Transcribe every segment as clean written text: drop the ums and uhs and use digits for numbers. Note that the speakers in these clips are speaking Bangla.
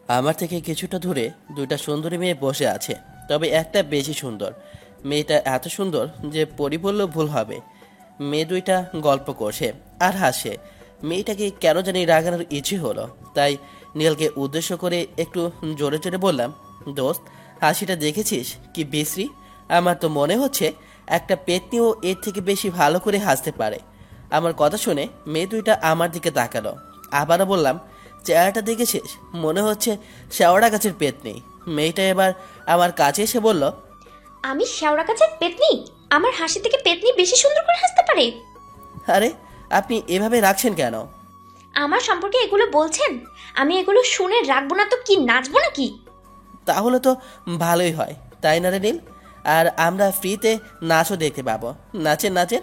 আমার থেকে কিছুটা দূরে দুইটা সুন্দরী মেয়ে বসে আছে, তবে একটা বেশি সুন্দর। মেয়েটা এত সুন্দর যে পরি বললেও ভুল হবে। মেয়ে দুইটা গল্প করছে আর হাসে। মেয়েটাকে কেন জানি রাগানোর ইচ্ছে হলো, তাই নীলকে উদ্দেশ্য করে একটু জোরে জোরে বললাম, দোস্ত, হাসিটা দেখেছিস কি বিশ্রী? আমার তো মনে হচ্ছে একটা পেতনিও এর থেকে বেশি ভালো করে হাসতে পারে। আমার কথা শুনে মেয়ে দুইটা আমার দিকে তাকালো। আবারও বললাম, চেহারাটা দেখেছিস? মনে হচ্ছে শেওড়া গাছের পেতনি। মেয়েটা এবার আমার কাছে এসে বলল, আমি শেওড়া গাছের পেতনি? আমার হাসি থেকে পেতনি বেশি সুন্দর করে হাসতে পারে? আরে আপনি এভাবে রাখছেন কেন? আমার সম্পর্কে এগুলো বলছেন? আমি এগুলো শুনে রাখবো না তো কি নাচবো নাকি? তাহলে তো ভালোই হয়, তাই না রে নীল? আর আমরা ফ্রিতে নাচও দেখতে পাবো। নাচেন নাচেন।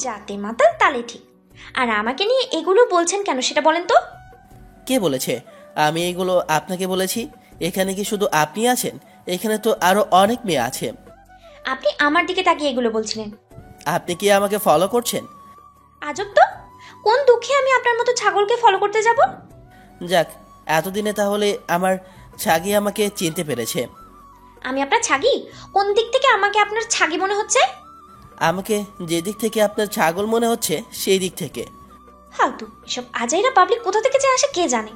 যাতে মাতাল তালে ঠিক। আর আমাকে নিয়ে এগুলো বলছেন কেন সেটা বলেন তো? কে বলেছে আমি এগুলো আপনাকে বলেছি? এখানে কি শুধু আপনি আছেন? এখানে তো আরো অনেক মেয়ে আছে। আপনি আমার দিকে তাকিয়ে এগুলো বলছিলেন? আপনি কি আমাকে ফলো করছেন? আজব তো, কোন দুঃখে আমি আপনার মতো ছাগলকে ফলো করতে যাব? যাক, এতদিনে তাহলে আমার ছাগি আমাকে চিনতে পেরেছে। আমি আপনার ছাগি? কোন দিক থেকে আমাকে আপনার ছাগি মনে হচ্ছে? আমাকে যে দিক থেকে আপনার ছাগল মনে হচ্ছে সেই দিক থেকে। ফালতু এসব আজাইরা পাবলিক কোথা থেকে যে আসে কে জানে।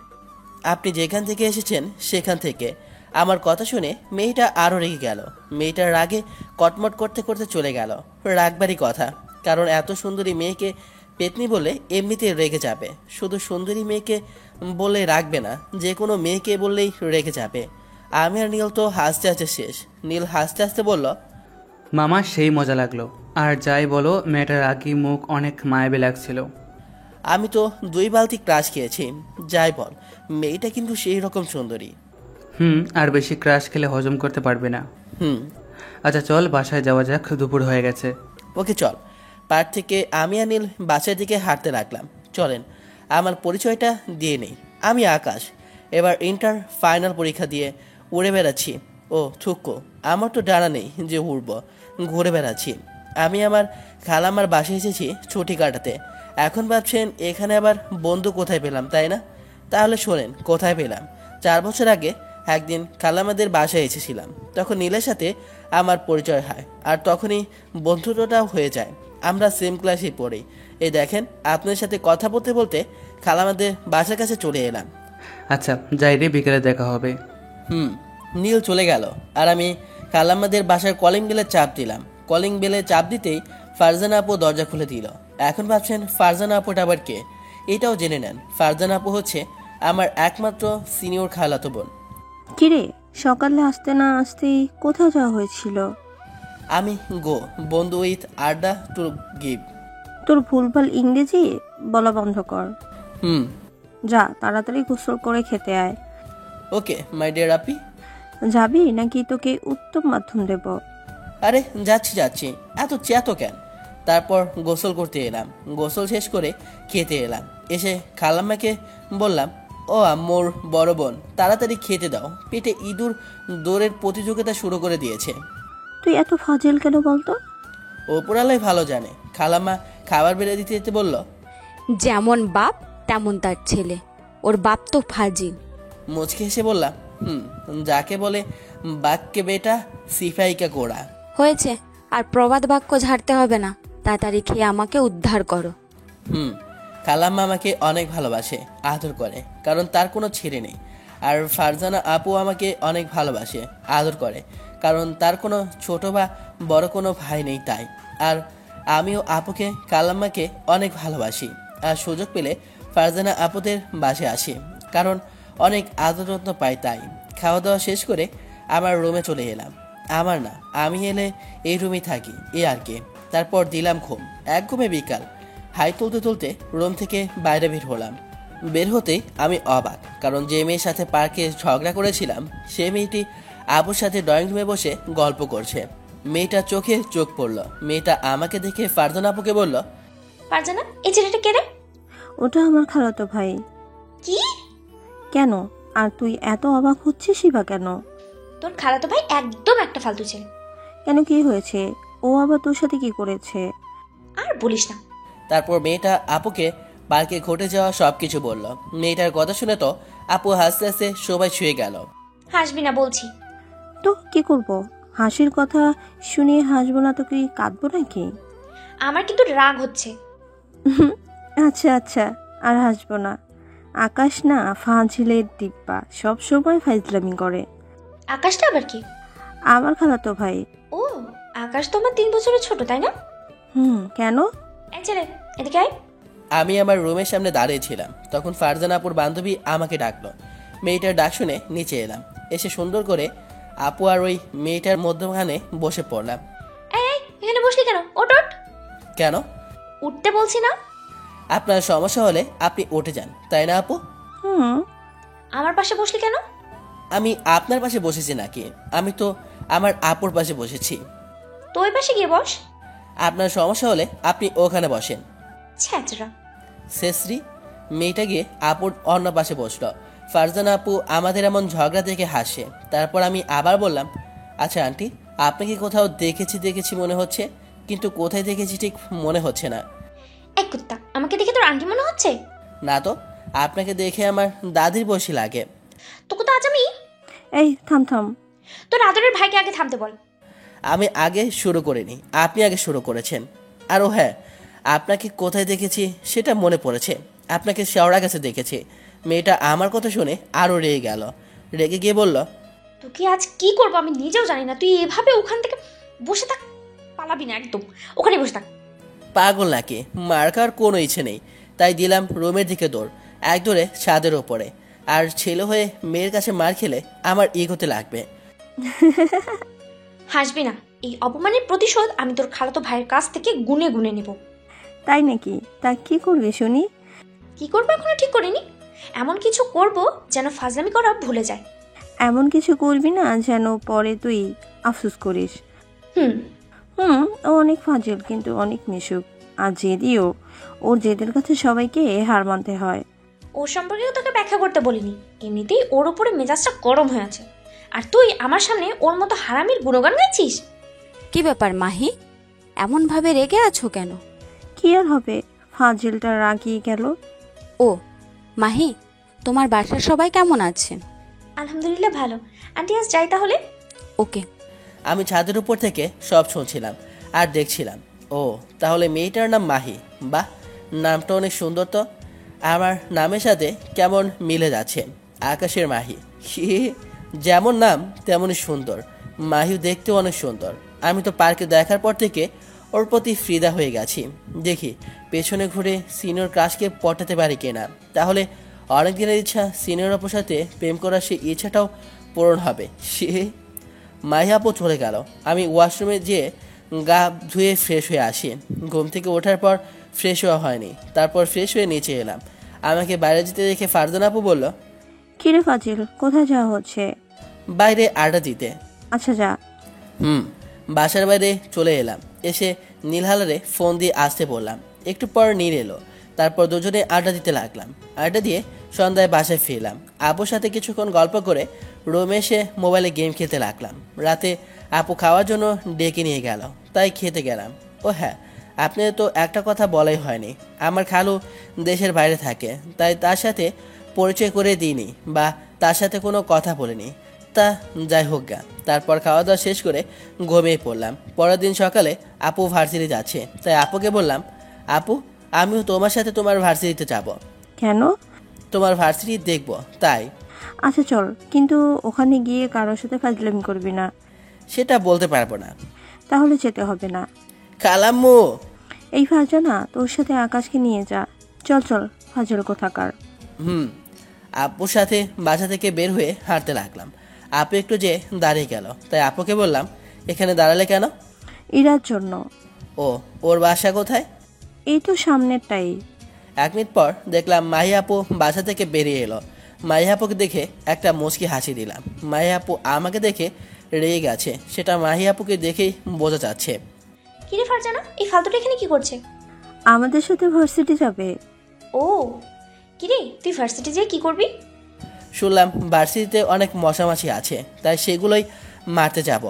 আপনি যেখান থেকে এসেছেন সেখান থেকে। আমার কথা শুনে মেয়েটা আরও রেগে গেল। মেয়েটার রাগে কটমট করতে করতে চলে গেল। রাগবারই কথা, কারণ এত সুন্দরী মেয়েকে পেতনি বলে এমনিতে রেগে যাবে। শুধু সুন্দরী মেয়েকে বলে রাখবে না, যে কোনো মেয়েকে বললেই রেগে যাবে। আমি আর নীল তো হাসতে হাসতে শেষ। নীল হাসতে হাসতে বলল, মামা সেই মজা লাগলো। আর যাই বলো, মেয়েটার আগে মুখ অনেক মায়াবী লাগছিল। আমি তো 2 বালতি ক্রাশ খেয়েছি। যাই বল, মেয়েটা কিন্তু সেই রকম সুন্দরী। আর বেশি ক্রাশ খেলে হজম করতে পারবে না। হুম। আচ্ছা চল বাসায় যাওয়া যাক, দুপুর হয়ে গেছে। ওকে চল। পার্ক থেকে আমি আর নীল বাসার দিকে হাঁটতে লাগলাম। চলেন, আমার পরিচয়টা দিয়ে নেই। আমি আকাশ। এবার ইন্টার ফাইনাল পরীক্ষা দিয়ে উড়ে বেড়াচ্ছি। ও থুক্কো, আমার তো ডানা নেই যে উড়ব, ঘুরে বেড়াচ্ছি। আমি আমার খালাম্মার বাসায় এসেছি ছুটি কাটাতে। এখন ভাবছেন এখানে আবার বন্ধু কোথায় পেলাম, তাই না? তাহলে শোনেন কোথায় পেলাম। 4 বছর আগে একদিন খালাম্মাদের বাসায় এসেছিলাম। তখন নীলের সাথে আমার পরিচয় হয়, আর তখনই বন্ধুত্বটাও হয়ে যায়। আমরা সেম ক্লাসেই পড়ি। এই দেখেন, আপনার সাথে কথা বলতে বলতে খালাম্মাদের বাসার কাছে চলে এলাম। আচ্ছা যাই রে, বিকেলে দেখা হবে। নীল চলে গেল, আর আমি খালাম্মাদের বাসার কলিং বেলে চাপ দিলাম। কলিং বেলে চাপ দিতেই ফারজানা আপু দরজা খুলে দিল। এখন ভাবছেন ফারজানা আপুটা আবার কে? এটাও জেনে নেন, ফারজানা আপু হচ্ছে আমার একমাত্র সিনিয়র খালাতো বোন। কিরে, সকালে আসতে না আসতেই কোথাও যাওয়া হয়েছিল? আমি গো বন্ধু উইথ আড্ডা টু গিভ। তোর ভুলভাল ইংরেজি বলা বন্ধ কর। হুম। যা তাড়াতাড়ি গোসল করে খেতে আয়। ওকে মাই ডিয়ার আপি। যাবি নাকি তোকে উত্তম মাধ্যম দেব? আরে যাচ্ছি যাচ্ছি, এত চেতো কেন? তারপর গোসল করতে এলাম। গোসল শেষ করে খেতে এলাম। এসে খালাম্মাকে বললাম, ও আম্মুর বড় বোন, তাড়াতাড়ি খেতে দাও, পেটে ইঁদুর দৌড়ের প্রতিযোগিতা শুরু করে দিয়েছে। তুই এত ফাজিল কেন বলতো? ওপরালাই ভালো জানে। খালাম্মা খাবার বেড়ে দিতে দিতে বলল, যেমন বাপ তেমন তার ছেলে, ওর বাপ তো ফাজিল। মুচকে হেসে বললাম, যাকে বলে বাক্যে বেটা সিফাইকা কোড়া। হয়েছে, আর প্রবাদ বাক্য ঝাড়তে হবে না, তাড়াতাড়ি খেয়ে আমাকে উদ্ধার করো। খালাম্মা আমাকে অনেক ভালোবাসে, আদর করে, কারণ তার কোনো ছেলে নেই। আর ফারজানা আপু আমাকে অনেক ভালোবাসে, আদর করে, কারণ তার কোনো ছোট বা বড় কোনো ভাই নেই তাই। আর আমিও আপুকে খালাম্মাকে অনেক ভালোবাসি। আর সুযোগ পেলে ফারজানা আপুদের বাসায় আসি, কারণ অনেক আদর যত্ন পাই তাই। খাওয়া দাওয়া শেষ করে আমার রুমে চলে এলাম। আমার না, আমি এলে এই রুমেই থাকি, এ আর কি। তারপর দিলাম ঘুম। এক ঘুমে বিকাল। হাই তুলতে তুলতে রুম থেকে বাইরে বের হলাম। বের হতেই আমি অবাক, কারণ যে মেয়ের সাথে পার্কে ঝগড়া করেছিলাম সে মেয়েটি আবুর সাথে ড্রয়িং রুমে বসে গল্প করছে। মেয়েটার চোখে চোখ পড়ল। মেয়েটা আমাকে দেখে ফারজানা আপুকে বলল, ফারজানা, এই ছেলেটা কে রে? ওটা আমার খালাতো ভাই। কি? কেন? আর তুই এত অবাক হচ্ছিসই বা কেন? তোর খালাতো ভাই একদম একটা ফালতু ছেলে। কেন, কি হয়েছে? ও আবার তোর সাথে কি করেছে? আর বলিস না। তারপর মেয়েটা আপুকে পার্কে ঘটে যাওয়া সব কিছু বলল। মেয়েটার কথা শুনে তো আপু হাসতে হাসতে সবাই শুয়ে গেল। হাসবি না বলছি। তো কি করব? হাসির কথা শুনিয়ে হাসবো না তো কি কাঁদবো নাকি? আমার কিন্তু রাগ হচ্ছে। আচ্ছা আচ্ছা, আর হাসবো না। আকাশ না ফাজিলের ডিব্বা, সব সময় ফাইজলামি করে। আকাশটা আবার কি? আমার খালাতো ভাই। ও, আকাশ তো আমার 3 বছরের ছোট, তাই না? কেন? এই ছেলে, এদিকে আয়। আমি আমার রুমের সামনে দাঁড়িয়েছিলাম, তখন ফারজানা আপুর বান্ধবী আমাকে ডাকলো। মেয়েটার ডাক শুনে নিচে এলাম। এসে সুন্দর করে আপু আর ওই মেয়েটার মধ্যখানে বসে পড়লাম। এই, এখানে বসলি কেন? ওঠ ওঠ। কেন? উঠতে বলছি না? আপনার সমস্যা হলে আপনি উঠে যান, তাই না আপু? আমার পাশে বসলি কেন? আমি আপনার পাশে বসেছি নাকি? আমি তো আমার আপুর পাশে বসেছি। তো ওই পাশে গিয়ে বস। আপনার সমস্যা হলে আপনি ওখানে বসেন। ছ্যাচরা। শেষরি মেয়েটা গিয়ে আপুর অন্য পাশে বসলো। ফারজানা আপু আমাদের এমন ঝগড়া দেখে হাসে। তারপর আমি আবার বললাম, আচ্ছা আন্টি, আপনাকে কোথাও দেখেছি মনে হচ্ছে, কিন্তু কোথায় দেখেছি ঠিক মনে হচ্ছে না। এক কুত্তা, আমাকে দেখে তোর আন্টি মনে হচ্ছে? না তো, আপনাকে দেখে আমার দাদির বয়সী লাগে। তোকে তো আজ আমি। এই থাম থাম। তোর আদরের ভাইকে আগে থামতে বল। আমি আগে শুরু করিনি, আপনি আগে শুরু করেছেন। আরও হ্যাঁ, আপনাকে কোথায় দেখেছি সেটা মনে পড়েছে। আপনাকে শেওড়া গাছে দেখেছি। মেয়েটা আমার কথা শুনে আরও রেগে গেল। রেগে গিয়ে বলল, তোকে আজ কি করবো আমি নিজেও জানি না। তুই এভাবে ওখান থেকে বসে থাক, পালাবি না একদম। ওখানে বসে থাক। পাগল নাকি? মার খাওয়ার কোনো ইচ্ছে নেই, তাই দিলাম রুমের দিকে দৌড়, এক দৌড়ে ছাদের ওপরে। আর ছেলে হয়ে মেয়ের কাছে মার খেলে আমার ইগোতে লাগবে। হাসবি না। এই অপমানের প্রতিশোধ আমি তোর খালাতো ভাইয়ের কাছ থেকে গুনে গুনে নেব। তাই নাকি? তা কি করবে শুনি? কি করবো এখনো ঠিক করিনি। এমন কিছু করব যেন ফাজলামি করা ভুলে যায়। এমন কিছু করবি না যেন পরে তুই আফসোস করিস। হুম। ও অনেক ফাজিল, কিন্তু অনেক মিশুক আর জেদিও। ওর জেদের কাছে সবাইকে হার মানতে হয়। ওর সম্পর্কেও তোকে ব্যাখ্যা করতে বলিনি। এমনিতেই ওর উপরে মেজাজটা গরম হয়ে আছে, আর তুই আমার সামনে ওর মতো হারামির গুণগান গাইছিস। কি ব্যাপার মাহি, এমনভাবে রেগে আছো কেন? কি আর হবে, ফাজিলটা রাগিয়ে গেল। ও মাহি, তোমার বাসার সবাই কেমন আছে? আলহামদুলিল্লাহ ভালো। আন্টি আজ যাই তাহলে। ওকে। আমি ছাদের উপর থেকে সব শুনছিলাম আর দেখছিলাম। ও, তাহলে মেয়েটার নাম মাহি। বাহ, নামটা অনেক সুন্দর তো। আমার নামের সাথে কেমন মিলে যাচ্ছে। আকাশের মাহি, হি, যেমন নাম তেমনই সুন্দর। মাহি দেখতেও অনেক সুন্দর। আমি তো পার্কে দেখার পর থেকে ওর প্রতি ফিদা হয়ে গেছি। দেখি পেছনে ঘুরে সিনিয়র ক্রাশকে পটাতে পারি কিনা, তাহলে অনেক দিনের ইচ্ছা সিনিয়র আপুর সাথে প্রেম করার সেই ইচ্ছাটাও পূরণ হবে। সে মাহি আপু চলে গেল। আমি ওয়াশরুমে যেয়ে গা ধুয়ে ফ্রেশ হয়ে আসি। ঘুম থেকে ওঠার পর ফ্রেশ হওয়া হয়নি। তারপর ফ্রেশ হয়ে নিচে এলাম। আমাকে বাইরে যেতে দেখে ফারজানা আপু বলল, কিরে ফাজিল, কোথায় যাওয়া হচ্ছে? বাইরে আড্ডা দিতে। আচ্ছা যা। বাসার বাইরে চলে এলাম। এসে নীলহালারে ফোন দিয়ে আসতে বললাম। একটু পর নীল এলো। তারপর দুজনে আড্ডা দিতে লাগলাম। আড্ডা দিয়ে সন্ধ্যায় বাসায় ফিরলাম। আপুর সাথে কিছুক্ষণ গল্প করে রুমে এসে মোবাইলে গেম খেলতে লাগলাম। রাতে আপু খাওয়ার জন্য ডেকে নিয়ে গেল, তাই খেতে গেলাম। ও হ্যাঁ, আপনি তো একটা কথা বলাই হয়নি। আমার খালু দেশের বাইরে থাকে, তাই তার সাথে পরিচয় করে দিইনি বা তার সাথে কোনো কথা বলিনি। তা যাই হোক গা। তারপর খাওয়া দাওয়া শেষ করে ঘুমিয়ে পড়লাম। পরের দিন সকালে আপু ভার্সিটি যাচ্ছে, তাই আপুকে বললাম, আপু আমিও তোমার সাথে তোমার ভার্সিটিতে যাব। কেন? তোমার ভার্সিটি দেখব তাই। আচ্ছা চল, কিন্তু ওখানে গিয়ে কারোর সাথে ফাজলামি করবি না। সেটা বলতে পারবো না। তাহলে যেতে হবে না। খালাম্মু। এই ফারজানা, তোর সাথে আকাশকে নিয়ে যা। চল চল, ফাজল কোথাকার। আপুর সাথে বাসা থেকে বের হয়ে হাঁটতে লাগলাম। আপু একটু যে দাঁড়িয়ে গেল, তাই আপুকে বললাম, এখানে দাঁড়ালে কেন? ইরার জন্য। ও, ওর বাসা কোথায়? এই তো সামনেরটাই। 1 মিনিট পর দেখলাম মাহি আপু বাসা থেকে বেরিয়ে এলো। মাহি আপুকে দেখে একটা মুচকি হাসি দিলাম। মাহি আপু আমাকে দেখে রেগে গেছে, সেটা মাহি আপুকে দেখেই বোঝা যাচ্ছে। কিরে ফারজানা, এই ফালতুটা এখানে কি করছে? আমাদের সাথে ভার্সিটি যাবে। ও কিরে, তুই ভার্সিটি যেয়ে কি করবি? শুনলাম ভার্সিটিতে অনেক মশামাছি আছে, তাই সেগুলোই মারতে যাব।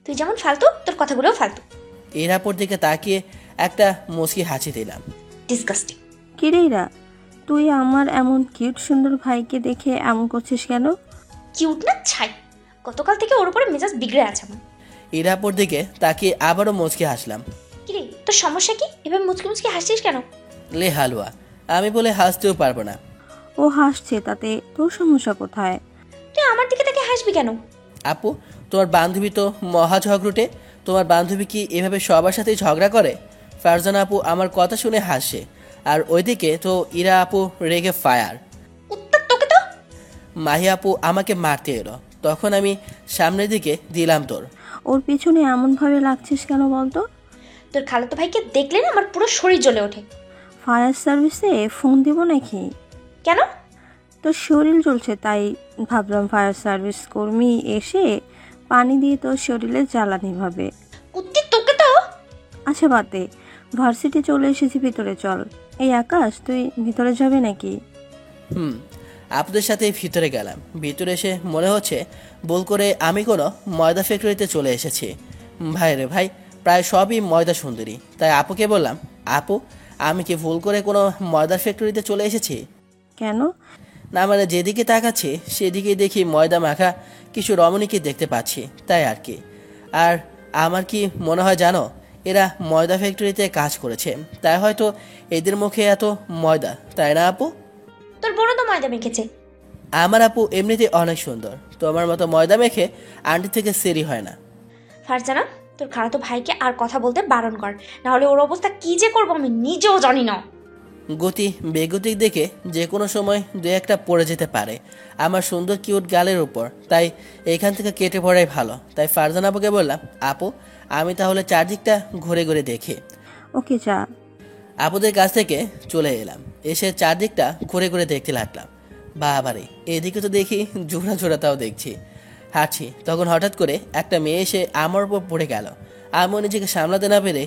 তুই যেমন ফালতু, তোর কথাগুলোও ফালতু। এর আপুর দিকে তাকিয়ে একটা মুচকি হাসি দিলাম। ডিসগাস্টিং। কিরে ইরা, তুই আমার এমন কিউট সুন্দর ভাইকে দেখে এমন করছিস কেন? কিউট না ছাই, গতকাল থেকে ওর উপরে মেজাজ বিগড়ে আছে আমার। ইরাপুর দিকে তাকিয়ে আবারও মুচকে হাসলাম। কিরে তোর সমস্যা কি? এভাবে মুচকি মুচকি হাসছিস কেন? লে হালুয়া, আমি বলে হাসতেও পারবো না। ও হাসছে, তাতে তোর সমস্যা কোথায়? তুই আমার দিকে তাকে হাসবি কেন? আপু, তোমার বান্ধবী তো মহা ঝগড়ুটে। তোমার বান্ধবী কি এভাবে সবার সাথেই ঝগড়া করে? ফারজানা আপু আমার কথা শুনে হাসে, আর ওইদিকে তো ইরা আপু রেগে ফায়ার। উত্তর তোকে তো। মাহি আপু আমাকে মারতে এলো, তখন আমি সামনের দিকে দিলাম তোর। ওর পিছনে এমনভাবে লাগছিস কেন বলতো? তোর খালাতো ভাইকে দেখলে না আমার পুরো শরীর জ্বলে ওঠে। ফায়ার সার্ভিসে ফোন দিব নাকি? কেন? তোর শরীর জ্বলছে তাই ভাবলাম ফায়ার সার্ভিস কর্মী এসে পানি দিয়ে তোর শরীরে জ্বালানি ভাবে। কুত্তি তোকে তো। আচ্ছা বাদ দে, ভার্সিটি চলে এসেছি, ভিতরে চল। এই আকাশ, তুই ভিতরে যাবে নাকি? আপনাদের সাথে ভিতরে গেলাম। ভিতরে এসে মনে হচ্ছে ভুল করে আমি কোনো ময়দা ফ্যাক্টরিতে চলে এসেছি। ভাই রে ভাই, প্রায় সবই ময়দা সুন্দরী। তাই আপুকে বললাম, আপু আমি কি ভুল করে কোনো ময়দার ফ্যাক্টরিতে চলে এসেছি? কেন? না মানে যেদিকে তাকাচ্ছি সেদিকে দেখি ময়দা মাখা কিছু রমণীকে দেখতে পাচ্ছি, তাই আর কি। আর আমার কি মনে হয় জানো, এরা ময়দা ফ্যাক্টরিতে কাজ করেছে, তাই হয়তো এদের মুখে এত ময়দা, তাই না আপু? তোর বোনও তো ময়দা মেখেছে। আমার আপু এমনিতে অনেক সুন্দর, তোমার মতো ময়দা মেখে আন্টি থেকে সেরি হয় না। ফারজানা, তোর খালাতো ভাইকে আর কথা বলতে বারণ কর, না হলে ওর অবস্থা কি যে করবো আমি নিজেও জানি না। গতি বেগতিক দেখে যে কোনো সময় দু একটা পড়ে যেতে পারে আমার সুন্দর কিউট গালের উপর, তাই এখান থেকে কেটে পড়াই ভালো। তাই ফারজান আপুকে বললাম, আপু আমি তাহলে চারদিকটা ঘুরে ঘুরে দেখি। ওকে যা। আপুদের কাছ থেকে চলে এলাম, এসে চারদিকটা ঘুরে ঘুরে দেখতে লাগলাম। বাবারে, এদিকে তো দেখি জোড়া জোড়াটাও দেখছি। হাঁটছি, তখন হঠাৎ করে একটা মেয়ে এসে আমার উপর পড়ে গেল। আমিও নিজেকে সামলাতে না পেরে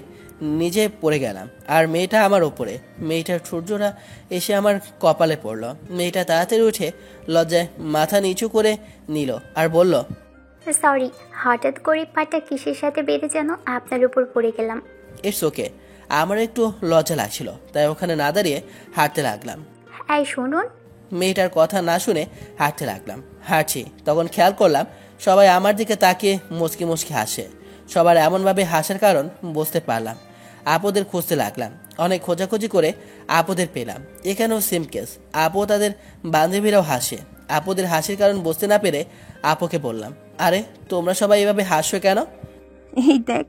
নিজে পড়ে গেলাম, আর মেয়েটা আমার ওপরে। মেয়েটার সূর্যরা এসে আমার কপালে পড়লো। মেয়েটা তাড়াতাড়ি উঠে লজ্জায় মাথা নিচু করে নিল আর বলল, সরি, হঠাৎ করে পাটা কিসের সাথে বেঁধে যেন আপনার উপর পড়ে গেলাম। It's okay. আমার একটু লজ্জা লাগছিল, তাই ওখানে না দাঁড়িয়ে হাঁটতে লাগলাম। এই শুনুন। মেয়েটার কথা না শুনে হাঁটতে লাগলাম। হাঁটছি, তখন খেয়াল করলাম সবাই আমার দিকে তাকিয়ে মুচকি মুচকি হাসে। সবার এমনভাবে হাসার কারণ বুঝতে পারলাম। আপুদের খুঁজতে লাগলাম, অনেক খোঁজাখুঁজি করে আপুদের পেলাম। এখানেও সেম কেস, আপু তাদের বান্ধবীরাও হাসে। আপুদের হাসির কারণ বুঝতে না পেরে আপুকে বললাম, আরে তোমরা সবাই এভাবে হাসছো কেন? এই দেখ।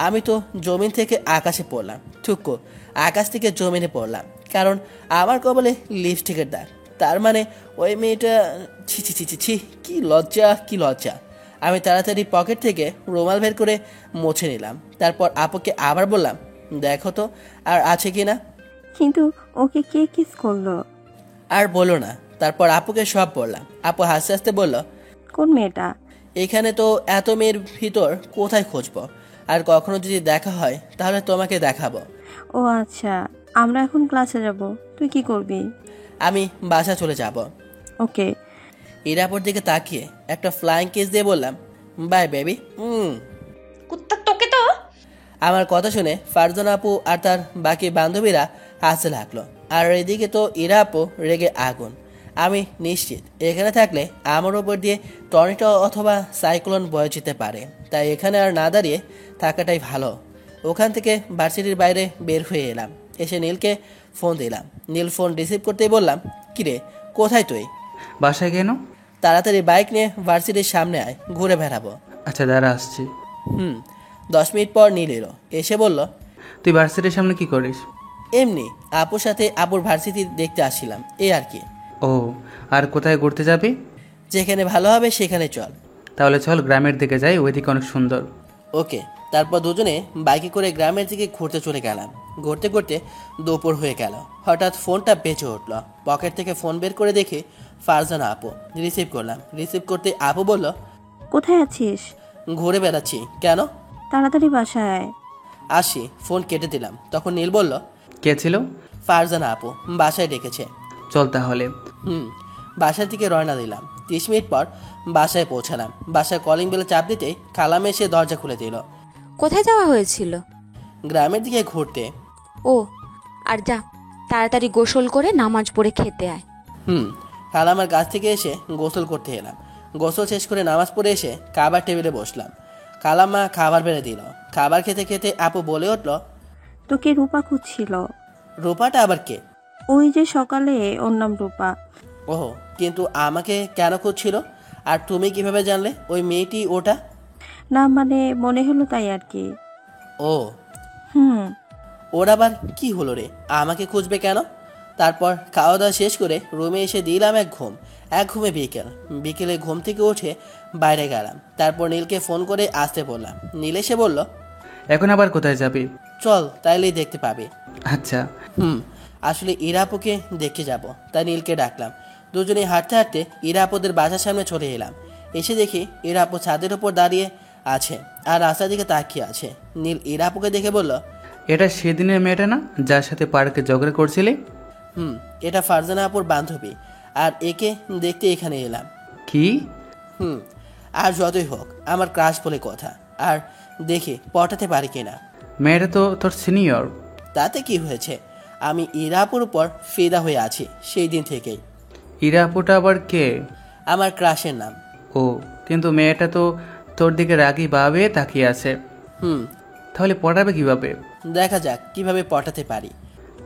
আমি তো জমিন থেকে আকাশে পড়লাম, ঠুক্কো আকাশ থেকে জমিনে পড়লাম, কারণ আমার কপালে লিপস্টিকের দাগ। তার মানে ওই মেয়েটা, ছি ছি ছি ছি ছি, কি লজ্জা কি লজ্জা। আমি তাড়াতাড়ি পকেট থেকে রুমাল বের করে মুছে নিলাম। তারপর আপুকে আবার বললাম, দেখো তো আর আছে কি না। কিন্তু ওকে কে কিস করলো? আর বলো না। তারপর আপুকে সব বললাম। আপু হাসতে হাসতে বলল, কোন মেয়েটা? এখানে তো এত মেয়ের ভিতর কোথায় খুঁজবো, আর কখনো যদি দেখা হয় তাহলে তোমাকে দেখাবো। ও আচ্ছা, আমরা এখন ক্লাসে যাব, তুই কি করবি? আমি বাসা চলে যাব। ওকে। ইরাপুর দিকে তাকিয়ে একটা ফ্লাইং কিস দিয়ে বললাম, বাই বেবি। কুত্তা তোকে তো। আমার কথা শুনে ফারজানা আপু আর তার বাকি বান্ধবীরা হাসতে লাগলো, আর এদিকে তো ইরা আপু রেগে আগুন। আমি নিশ্চিত এখানে থাকলে আমার ওপর দিয়ে টর্নেডো অথবা সাইক্লোন বয়ে যেতে পারে, তাই এখানে আর না দাঁড়িয়ে থাকাটাই ভালো। ওখান থেকে ভার্সিটির বাইরে বের হয়ে এলাম। এসে নীলকে ফোন দিলাম। নীল ফোন রিসিভ করতেই বললাম, কিরে কোথায় তুই? বাসায় কেন? তাড়াতাড়ি বাইক নিয়ে ভার্সিটির সামনে আয়, ঘুরে বেড়াবো। আচ্ছা দাঁড়া, আসছি। 10 মিনিট পর নীল এলো, এসে বলল, তুই ভার্সিটির সামনে কি করিস? এমনি আপুর সাথে আপুর ভার্সিটি দেখতে আসছিলাম, এই আর কি। ও, আর কোথায় ঘুরতে যাবি? যেখানে ভালো হবে সেখানে চল। তাহলে চল গ্রামের দিকে যাই, ওইদিকে অনেক সুন্দর। ওকে। তারপর দুজনে বাইকে করে গ্রামের দিকে ঘুরতে চলে গেলাম। ঘুরতে ঘুরতে দুপুর হয়ে গেল। হঠাৎ ফোনটা বেঁচে উঠলো। পকেট থেকে ফোন বের করে দেখি ফারজানা আপু। রিসিভ করলাম। রিসিভ করতে আপু বলল, কোথায় আছিস? ঘুরে বেড়াচ্ছি। কেন? তাড়াতাড়ি বাসায় আয়। আসি। ফোন কেটে দিলাম। তখন নীল বলল, কে ছিল? ফারজানা আপু বাসায় ডেকেছে। চল তাহলে। বাসার দিকে রওনা দিলাম। 30 মিনিট পর বাসায় পৌঁছালাম। বাসায় কলিং বেলে চাপ দিতেই খালাম এসে দরজা খুলে দিল। কোথায় যাওয়া হয়েছিল? গ্রামের দিকে ঘুরতে। ও, আর যা, তাড়াতাড়ি গোসল করে নামাজ পড়ে খেতে আয়। খালাম্মার কাছ থেকে এসে গোসল করতে এলাম। গোসল শেষ করে নামাজ পড়ে এসে খাবার টেবিলে বসলাম। খালাম্মা খাবার বেড়ে দিল। খাবার খেতে খেতে আপু বলে উঠল, তোকে রূপা খুঁজছিল। রূপাটা আবার কে? ওই যে সকালে, ওর নাম রূপা। ওহো, কিন্তু আমাকে কেন খুঁজছিল? আর তুমি কিভাবে জানলে ওই মেয়েটি ওটা? না মানে মনে হলো তাই আর কি। ও, হুম। ওর আবার কি হলো রে? আমাকে খুঁজবে কেন? তারপর খাওয়া দাওয়া শেষ করে রুমে এসে দিলাম এক ঘুমে বিকেলে ঘুম থেকে উঠে বাইরে গেলাম। তারপর নীলকে ফোন করে আসতে বললাম। নীল এসে বলল, এখন আবার কোথায় যাবি? চল, তাইলেই দেখতে পাবি। আচ্ছা। আসলে ইরাপুকে দেখতে যাব, তাই নীলকে ডাকলাম। দুজনেই হাঁটতে হাঁটতে ইরাপুদের বাসার সামনে চলে এলাম। এসে দেখি ইরাপু ছাদের উপর দাঁড়িয়ে আছে আর রাস্তার দিকে তাকিয়ে আছে। নীল ইরাপুকে দেখে বলল, এটা সেদিনের মেয়েটা না যার সাথে পার্কে ঝগড়া করছিলি? এটা ফারজানা আপুর বান্ধবী, আর একে দেখতে এখানে এলাম। কি? আর যতই হোক আমার ক্রাশ বলে কথা, আর দেখি পটাতে পারি কিনা। মেয়েটা তো তোর সিনিয়র। তাতে কি হয়েছে? আমি ইরাপুর উপর ফিদা হয়ে আছি সেই দিন থেকেই। ইরা আপুটা আবার কে? আমার ক্রাশের নাম। ও, কিন্তু মেয়েটা তো তোর দিকে রাগি ভাবে তাকিয়ে আছে। তাহলে পড়াবে কিভাবে? দেখা যাক কিভাবে পটাতে পারি।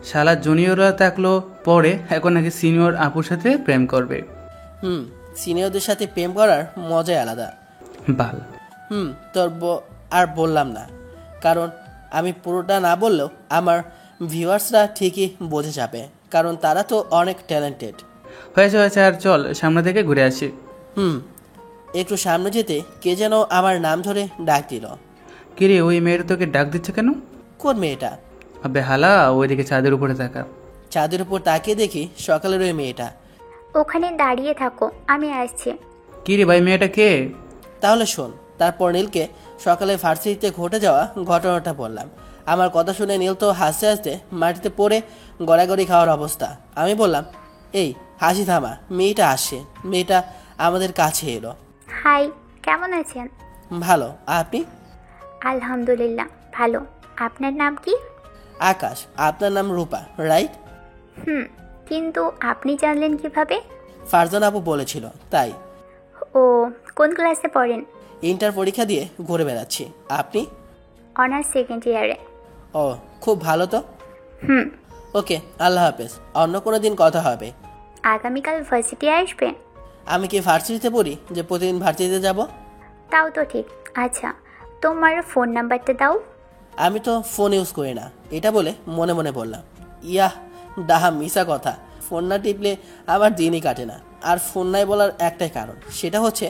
শালা জুনিয়ররা থাকলো পরে, এখন নাকি সিনিয়র আপুর সাথে প্রেম করবে। সিনিয়রদের সাথে প্রেম করার মজাই আলাদা। বাল। তোর আর বললাম না, কারণ আমি পুরোটা না বললেও আমার ভিউয়ার্সরা ঠিকই বোঝে যাবে, কারণ তারা তো অনেক ট্যালেন্টেড। হয়েছে, আর চল সামনে থেকে ঘুরে আসি। একটু সামনে যেতে কে যেন আমার নাম ধরে ডাক দিল। কিরে, ওই মেয়েটা তোকে ডাক দিচ্ছে কেন? কোন মেয়েটা? আবে হালা, ওইদিকে ছাদের উপরে থাকা। ছাদের উপর তাকিয়ে দেখি সকালের ওই মেয়েটা। ওখানে দাঁড়িয়ে থাকো, আমি আসছি। কিরে ভাই, মেয়েটা কে? তাহলে শোন। তারপর নীলকে সকালে ভার্সিটিতে ঘটে যাওয়া ঘটনাটা বললাম। আমার কথা শুনে নীল তো হাসতে হাসতে মাটিতে পড়ে গড়াগড়ি খাওয়ার অবস্থা। আমি বললাম, এই হাসি থামা, মেয়েটা আসছে। মেয়েটা আমাদের কাছে এলো। হাই, কেমন আছেন? ভালো, আপনি? আলহামদুলিল্লাহ ভালো। আপনার নাম কি? আকাশ। আপনার নাম রূপা, রাইট? কিন্তু আপনি জানলেন কিভাবে? ফারজানা আপু বলেছিল তাই। ও, কোন ক্লাসে পড়েন? ইন্টার পরীক্ষা দিয়ে ঘুরে বেড়াচ্ছি। আপনি? অনার্স সেকেন্ড ইয়ারে। ও, খুব ভালো তো। ওকে, আল্লাহ হাফেজ। অন্য কোনো দিন কথা হবে। আগামীকাল ভার্সিটি আসবে? আমি কি ভার্সিটিতে পড়ি যে প্রতিদিন ভার্সিটিতে যাব? তাও তো ঠিক। আচ্ছা, তোমার ফোন নাম্বারটা দাও। আমি তো ফোন ইউজ করি না, এটা বলে মনে মনে বললাম। ইয়াহ, ডাহা মিশা কথা। ফোন না টিপলে আমার দিনই কাটে না। আর ফোন নাই বলার একটাই কারণ, সেটা হচ্ছে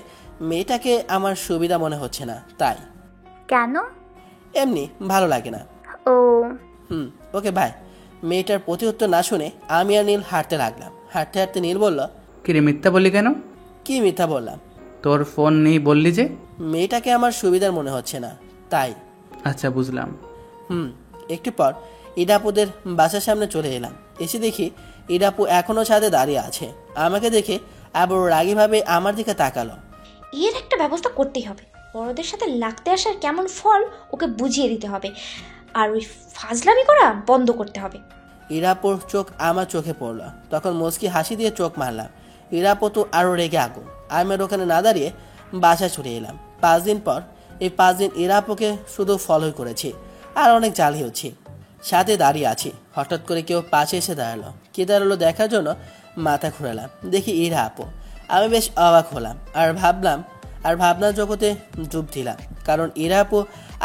মেয়েটাকে আমার সুবিধা মনে হচ্ছে না, তাই। কেন? এমনি ভালো লাগে না। ও, ওকে বাই। মেয়েটার প্রতি উত্তর না শুনে আমি আর নীল হাঁটতে লাগলাম। হাঁটতে হাঁটতে নীল বলল, কিরে মিথ্যা বললি কেন? কি মিথ্যা বললাম? তোর ফোন নেই বললি যে। মেয়েটাকে আমার সুবিধার মনে হচ্ছে না, তাই। আচ্ছা, বুঝলাম। একটু পর ইরাপুদের বাসার সামনে চলে এলাম। এসে দেখি ইরাপু এখনো ছাদে দাঁড়িয়ে আছে। আমাকে দেখে আবার রাগীভাবে আমার দিকে তাকালো। এর একটা ব্যবস্থা করতেই হবে। বড়দের সাথে লাগতে আসার কেমন ফল ওকে বুঝিয়ে দিতে হবে, আর ওই ফাজলামি করা বন্ধ করতে হবে। ইরাপুর চোখ আমার চোখে পড়লো। তখন মুচকি হাসি দিয়ে চোখ মারলাম। ইরাপু তো আরও রেগে আগুন। আমি আর ওখানে না দাঁড়িয়ে বাসায় ছুটে এলাম। 5 দিন পর। এই 5 দিন ইরাপুকে শুধু ফলোই করেছি আর অনেক জ্বালিয়েছি। সাথে দাঁড়িয়ে আছি, হঠাৎ করে কেউ পাশে এসে দাঁড়ালো। কে দাঁড়ালো দেখার জন্য মাথা ঘুরালাম। দেখি ইরাপু। আমি বেশ অবাক হলাম আর ভাবনার জগতে ডুব দিলাম, কারণ ইরাপু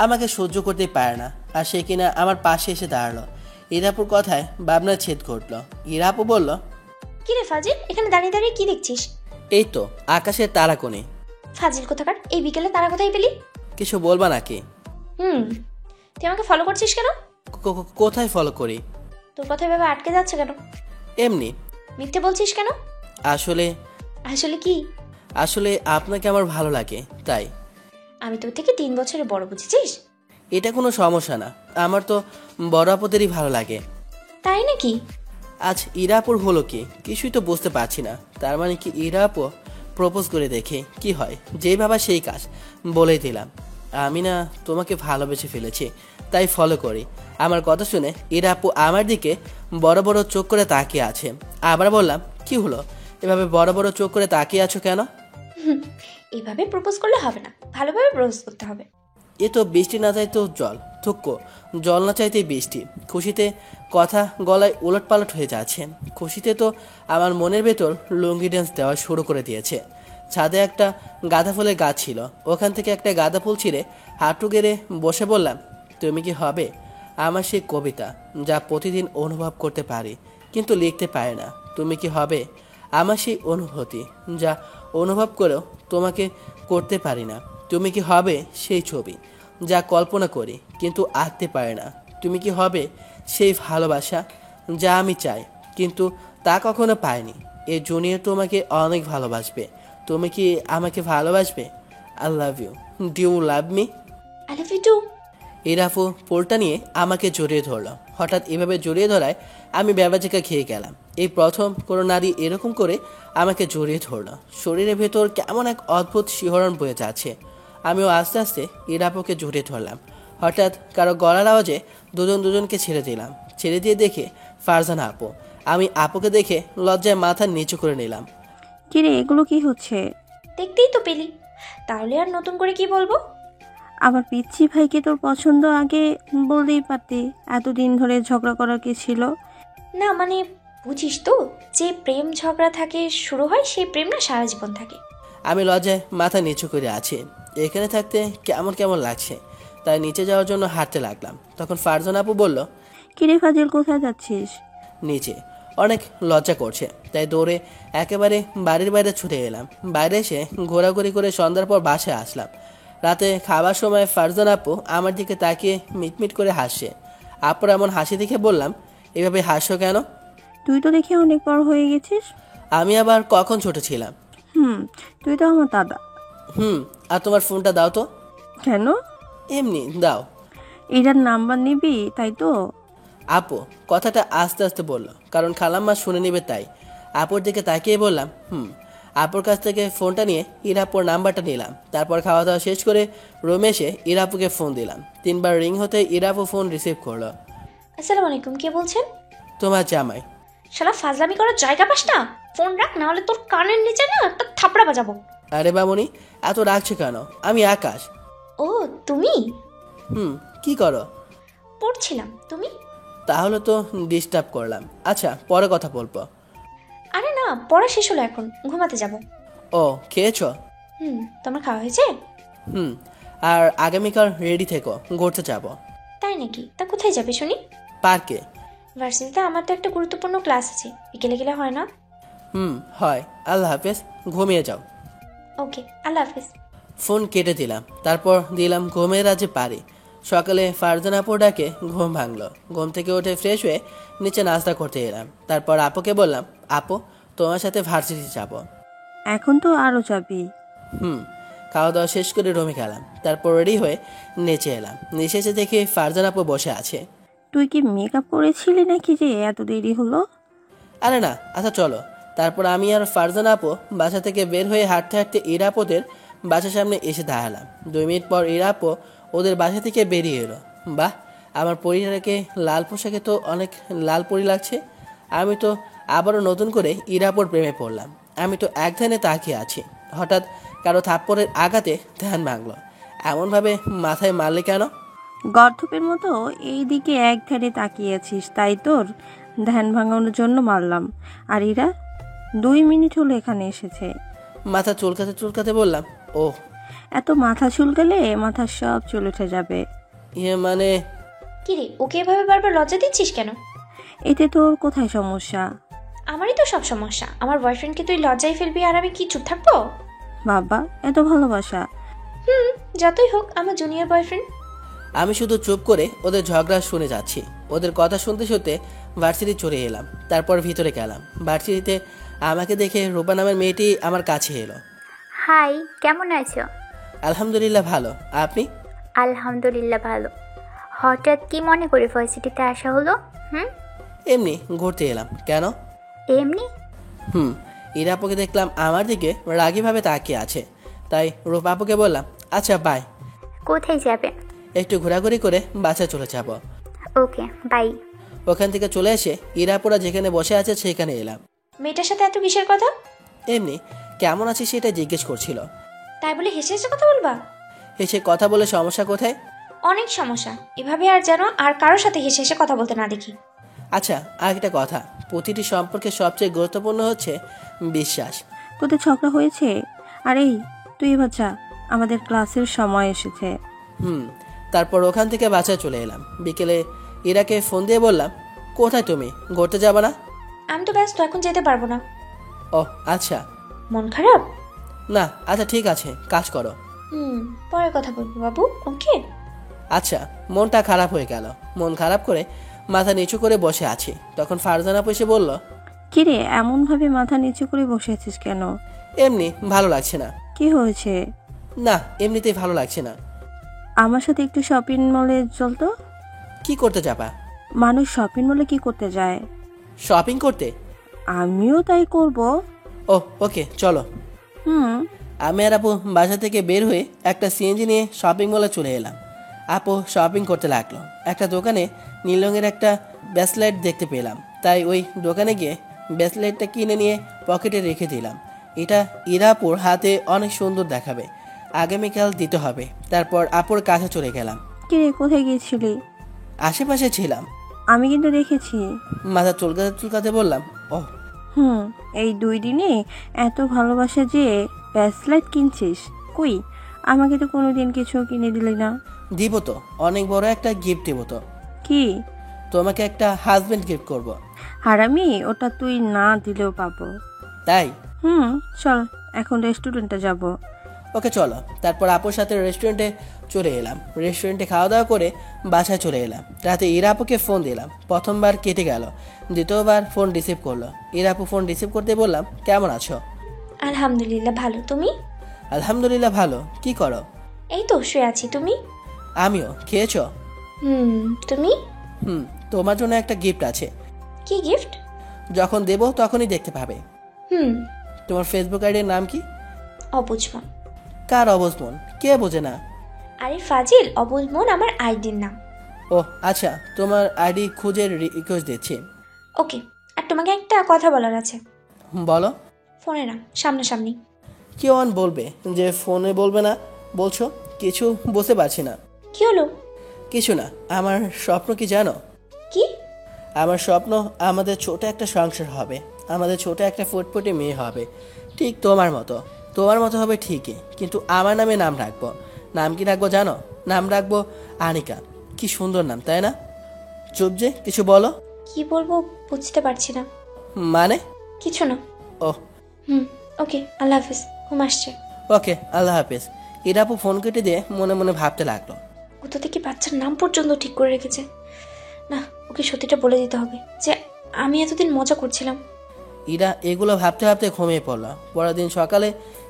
আমাকে সহ্য করতে পারে না, আর সে কিনা আমার পাশে এসে দাঁড়ালো। ইরাপুর কথায় ভাবনার ছেদ ঘটলো। ইরাপু বলল, কি রে ফাজিল, এখানে দাঁড়িয়ে দাঁড়িয়ে কি দেখছিস? এই তো আকাশের তারা কোণে। ফাজিল কোথাকার, এই বিকেলে তারা কোথায় পেলি? কিছু বলবা নাকি? তুই আমাকে ফলো করছিস কেন? কোথায় ফলো করি? তোর কথা ভেবে আটকে যাচ্ছে কেন? এমনি। মিথ্যে বলছিস কেন? আসলে কি? আসলে আপনাকে আমার ভালো লাগে, তাই। আমি তোর থেকে 3 বছরের বড়, বুঝেছিস? এটা কোনো সমস্যা না, আমার তো বড় আপদেরই ভালো লাগে। তাই নাকি? আজ ইরাপুর হলো কি কিছুই তো বুঝতে পারছি না। তার মানে কি ইরাপু প্রপোজ করে দেখে কি হয়? যেই ভাবা সেই কাজ, বলেই দিলাম। আমি না তোমাকে ভালোবেসে ফেলেছি, তাই ফলো করি। আমার কথা শুনে ইরা আপু আমার দিকে বড় বড় চোখ করে তাকিয়ে আছে। আবার বললাম, কি হলো, এভাবে বড় বড় চোখ করে তাকিয়ে আছো কেন? এভাবে প্রপোজ করলে হবে না, ভালোভাবে প্রপোজ করতে হবে। এ তো বৃষ্টি না চাইতেও জল, থুক্কো, জল না চাইতেই বৃষ্টি। খুশিতে কথা গলায় উলটপালট হয়ে যাচ্ছে। খুশিতে তো আমার মনের ভেতর লুঙ্গি ড্যান্স দেওয়া শুরু করে দিয়েছে। ছাদে একটা গাঁদা ফুলের গাছ ছিল, ওখান থেকে একটা গাঁদা ফুল ছিঁড়ে হাঁটু গেড়ে বসে বললাম, তুমি কি হবে আমার সেই কবিতা যা প্রতিদিন অনুভব করতে পারি কিন্তু লিখতে পারে না? তুমি কি হবে আমার সেই অনুভূতি যা অনুভব করেও তোমাকে করতে পারি না? তুমি কি হবে সেই ছবি যা কল্পনা করি কিন্তু আঁকতে পারে না? তুমি কি হবে সেই ভালোবাসা যা আমি চাই কিন্তু তা কখনো পাইনি? এই জুনিয়র তোমাকে অনেক ভালোবাসবে। তুমি কি আমাকে ভালোবাসবে? I love you. Do you love me? I love you too. ইরাফু পোলটা নিয়ে আমাকে জড়িয়ে ধরলো। হঠাৎ এভাবে জড়িয়ে ধরায় আমি ব্যাবাজিকা খেয়ে গেলাম। এই প্রথম কোনো নারী এরকম করে আমাকে জড়িয়ে ধরলো। শরীরের ভেতর কেমন এক অদ্ভুত শিহরণ বয়ে যাচ্ছে। আমিও আস্তে আস্তে ইরাপুকে জড়িয়ে ধরলাম। হঠাৎ কারো গলার আওয়াজে দুজনকে ছেড়ে দিলাম। ছেড়ে দিয়ে দেখে ফারজানা আপু। আমি আপুকে দেখে লজ্জায় মাথা নিচু করে নিলাম। কিরে, এগুলো কি হচ্ছে? দেখতেই তো পেলি, তাহলে আর নতুন করে কি বলবো? আবার পিচ্ছি ভাইকে তোর পছন্দ আগে বলতেই পারতি। এতদিন ধরে ঝগড়া করার কি ছিল? না মানে, বুঝিস তো, যে প্রেম ঝগড়া থাকে শুরু হয়, সেই প্রেম না সারা জীবন থাকে। আমি লজ্জায় মাথা নিচু করে আছি। এখানে থাকতে কেমন কেমন লাগছে, তাই নিচে যাওয়ার জন্য হাঁটতে লাগলাম। তখন ফারজানা আপু বলল, কিরে ফাজিল, কোথায় যাচ্ছিস? নিচে। অনেক লজ্জা করছে, তাই দৌড়ে একেবারে বাড়ির বাইরে ছুটে এলাম। বাইরে এসে ঘোরাঘুরি করে সন্ধ্যার পর বাসায় আসলাম। রাতে খাবার সময় ফারজানা আপু আমার দিকে তাকিয়ে মিটমিট করে হাসছে। আপুর এমন হাসি দেখে বললাম, এভাবে হাসছো কেন? তুই তো দেখি অনেক বড় হয়ে গেছিস। আমি আবার কখন ছোট ছিলাম? তুই তো আমার দাদা। আর তোমার ফোনটা দাও তো। কেন? এমনি দাও। এটার নাম্বার নিবি তাই তো? আপু কথাটা আস্তে আস্তে বললো, কারণ খালাম্মা শুনে নেবে তাই। আপুর দিকে তাকিয়ে বললাম, আপুর কাছ থেকে ফোনটা নিয়ে ইরাপুর নাম্বারটা নিলাম। তারপর খাওয়া দাওয়া শেষ করে রুমে এসে ইরাপুকে ফোন দিলাম। 3 বার রিং হতে ইরাপু ফোন রিসিভ করলো। আসসালামু আলাইকুম, কে বলছেন? তোমার জামাই। শালা ফাজলামি করার জায়গা পাস না? ফোন রাখ, না হলে তোর কানের নিচে না একটা থাপড়া বাজাবো। আরে বামুনি, এত রাখছো কেন? আমি আকাশ। ও তুমি? কি করো? পড়ছিলাম। তুমি? তাহলে তো ডিস্টার্ব করলাম। আচ্ছা, পরে কথা বলবো। আরে না, পড়া শেষ হলো, এখন ঘুমাতে যাব। ও, খেয়েছো? তোমার খাওয়া হয়েছে? আর আগামীকাল রেডি থেকো, ঘুরতে যাবো। তাই নাকি? তা কোথায় যাবে শুনি? পার্কে। ভার্সিটিতে আমার তো একটা গুরুত্বপূর্ণ ক্লাস আছে, বিকেলে গেলে হয় না? হয়। আল্লাহ হাফেজ, ঘুমিয়ে যাও। ওকে, আল্লাহ হাফিজ। ফোন কেটে দিলাম। তারপর দিলাম ঘুমের রাজে পারি। সকালে ফারজানা আপু ডাকে ঘুম ভাঙলো। ঘুম থেকে উঠে ফ্রেশ হয়ে নিচে নাস্তা করতে এলাম। তারপর আপুকে বললাম, আপু তোমার সাথে ভার্সিটি যাব। এখন তো আরো যাবি? খাওয়া দাওয়া শেষ করে রুমে গেলাম। তারপর রেডি হয়ে নিচে এলাম। নিচে এসে দেখি ফারজানা আপু বসে আছে। তুই কি মেকআপ করেছিলি নাকি যে এত দেরি হলো? আরে না, আচ্ছা চলো। তারপর আমি আর ফারজানা আপু বাসা থেকে বের হয়ে হাঁটতে হাঁটতে ইরাপোদের বাসার সামনে এসে দাঁড়ালাম। 2 মিনিট পর ইরাপো ওদের বাসা থেকে বেরিয়ে এলো। বাহ, আমার পরিটাকে লাল পোশাকে তো অনেক লাল পরি লাগছে। আমি তো আবারও নতুন করে ইরাপোর প্রেমে পড়লাম। আমি তো এক ধ্যানে তাকিয়ে আছি। হঠাৎ কারো থাপ্পড়ের আঘাতে ধ্যান ভাঙলো। এমনভাবে মাথায় মারলে কেন? গর্ধপের মতো এই দিকে এক ধারে তাকিয়েছিস, তাই তোর ধ্যান ভাঙানোর জন্য মারলাম। আর এরা 2 মিনিট হলো এখানে এসেছে। মাথা চুলকাতে চুলকাতে বললাম, ও এত মাথা চুলকালে মাথা সব চুল উঠে যাবে। মানে? কিরে, ওকে এভাবে বারবার লজ্জা দিচ্ছিস কেন? এতে তোর কোথায় সমস্যা? আমারই তো সব সমস্যা। আমার বয়ফ্রেন্ডকে তুই লজ্জায় ফেলবি আর আমি কি চুপ থাকবো? বাবা, এত ভালোবাসা? যতই হোক আমার জুনিয়র বয়ফ্রেন্ড। আমি শুধু চুপ করে ওদের ঝগড়া শুনে যাচ্ছি। ওদের কথা শুনতে শুনতে ভার্সিটি চলে এলাম। তারপর ভিতরে গেলাম। ভার্সিটিতে আমাকে দেখে রূপা নামের মেয়েটি আমার কাছে এলো। হাই, কেমন আছো? আলহামদুলিল্লাহ ভালো, আপনি? আলহামদুলিল্লাহ ভালো। হঠাৎ কি মনে করে ভার্সিটিতে আসা হলো? এমনি ঘুরতে এলাম। কেন? এমনি? ইরাপুকে দেখলাম আমার দিকে রাগীভাবে তাকিয়ে আছে, তাই রূপা আপুকে বললাম, আচ্ছা বাই। কোথায় যাবেন? একটু ঘোরাঘুরি করে বাসায় চলে যাব। ওকে, বাই। ওখান থেকে চলে এসে ইরাপুরা যেখানে বসে আছে সেখানে এলাম। মেয়েটার সাথে এত কিসের কথা? এমনি কেমন আছিস সেটা জিজ্ঞেস করছিল। তাই বলে হেসে হেসে কথা বলবা? এসে কথা বলে সমস্যা কোথায়? অনেক সমস্যা। এভাবে আর যেন আর কারোর সাথে হেসে হেসে কথা বলতে না দেখি। আচ্ছা, আর একটা কথা, প্রতিটি সম্পর্কে সবচেয়ে গুরুত্বপূর্ণ হচ্ছে বিশ্বাস। তোদের ঝগড়া হয়েছে? আর এই, তুই এবার যা, আমাদের ক্লাসের সময় এসেছে। তারপর ওখান থেকে বাসায় চলে এলাম। বিকেলে ইরাকে ফোন দিয়ে বললাম, কোথায় তুমি, ঘুরতে যাবে না? আমি তো ব্যস্ত, এখন যেতে পারবো না। ও আচ্ছা। মন খারাপ? না, আচ্ছা ঠিক আছে, কাজ করো। পরে কথা বলবো বাবু, ওকে? আচ্ছা। মনটা খারাপ হয়ে গেল। মন খারাপ করে মাথা নিচু করে বসে আছি। তখন ফারজানা এসে বলল, কিরে, এমন ভাবে মাথা নিচু করে বসে আছিস কেন? এমনি ভালো লাগছে না। কি হয়েছে? না, এমনিতেই ভালো লাগছে না। আমার সাথে একটু শপিং মলে চল তো। কি করতে যাবা? মানুষ শপিং মলে কি করতে যায়? শপিং করতে? আমিও তাই করব। ও ওকে, চলো। আমি আর আপু বাসা থেকে বের হয়ে একটা সিএনজি নিয়ে শপিং মলে চলে এলাম। আপু শপিং করতে লাগলো। একটা দোকানে নীল রঙের একটা ব্রেসলেট দেখতে পেলাম, তাই ওই দোকানে গিয়ে ব্রেসলেটটা কিনে নিয়ে পকেটে রেখে দিলাম। এটা ইরাপুর হাতে অনেক সুন্দর দেখাবে, আগামীকাল দিতে হবে। তারপর আপুর কাছে চলে গেলাম। কিরে, কোথায় গিয়েছিলি? আশেপাশে ছিলাম। আমি কিন্তু দেখেছি। মাথা চুলকাতে চুলকাতে বললাম, ও এই 2 দিনে এত ভালোবাসা যে ব্রেসলেট কিনছিস। কই, আমাকে তো কোনোদিন কিছু কিনে দিলি না। দিব তো, অনেক বড় একটা গিফট দিব তো। কি? তোমাকে একটা হাজবেন্ড গিফট করব। হারামি, ওটা তুই না দিলেও পাবো। তাই? চল এখন রেস্টুরেন্টে যাব। ওকে চলো। তারপর আপুর সাথে রেস্টুরেন্টে চলে এলাম। রেস্টুরেন্টে খাওয়া দাওয়া করে বাসায় চলে এলাম। রাতে ইরা আপুকে ফোন দিলাম। প্রথমবার কেটে গেল, দ্বিতীয়বার ফোন রিসিভ করলো। ইরা আপু ফোন রিসিভ করতে বললাম, কেমন আছো? আলহামদুলিল্লাহ ভালো, তুমি? আলহামদুলিল্লাহ ভালো। কি করো? এই তো শুয়ে আছি। তুমি? আমিও। খেয়েছো? তুমি? তোমার জন্য একটা গিফট আছে। কি গিফট? যখন দেব তখনই দেখতে পাবে। তোমার ফেসবুক আইডির নাম কি? অবুঝমন। কার অবুঝমন? কে বোঝে না? আরে ফাজিল, অবুঝমন আমার আইডির নাম। ও আচ্ছা, তোমার আইডি খুঁজে রিকোয়েস্ট দিচ্ছি। ওকে। আর তোমাকে একটা কথা বলার আছে। বলো। ফোনে না, সামনাসামনি। কেউ বলবে যে ফোনে বলবে না বলছো? কিছু বুঝতে পারছি না। কি হলো? কিছু না। আমার স্বপ্ন কি জানো? কি? আমার স্বপ্ন আমাদের ছোট একটা সংসার হবে, আমাদের ছোট একটা ফুটফুটে মেয়ে হবে, ঠিক তোমার মতো। তোমার মতো হবে ঠিকই, কিন্তু আমার নামে নাম রাখবো। নাম কি রাখবো জানো? নাম রাখবো আনিকা। কি সুন্দর নাম, তাই না? চুপ যে, কিছু বলো। কি বলবো বুঝতে পারছি না। মানে? কিছু না। ও ওকে, আল্লাহ হাফিজ, ঘুম আসছে। ওকে, আল্লাহ হাফেজ। ইরাপু ফোন কেটে দিয়ে মনে মনে ভাবতে লাগলো, কোথা থেকে বাচ্চার নাম পর্যন্ত ঠিক করে রেখেছে। না, ওকে সত্যিটা বলে দিতে হবে যে আমি এতদিন মজা করছিলাম। ইরা এগুলো ভাবতে ভাবতে ঘুমিয়ে পড়লো। পরের দিন সকালে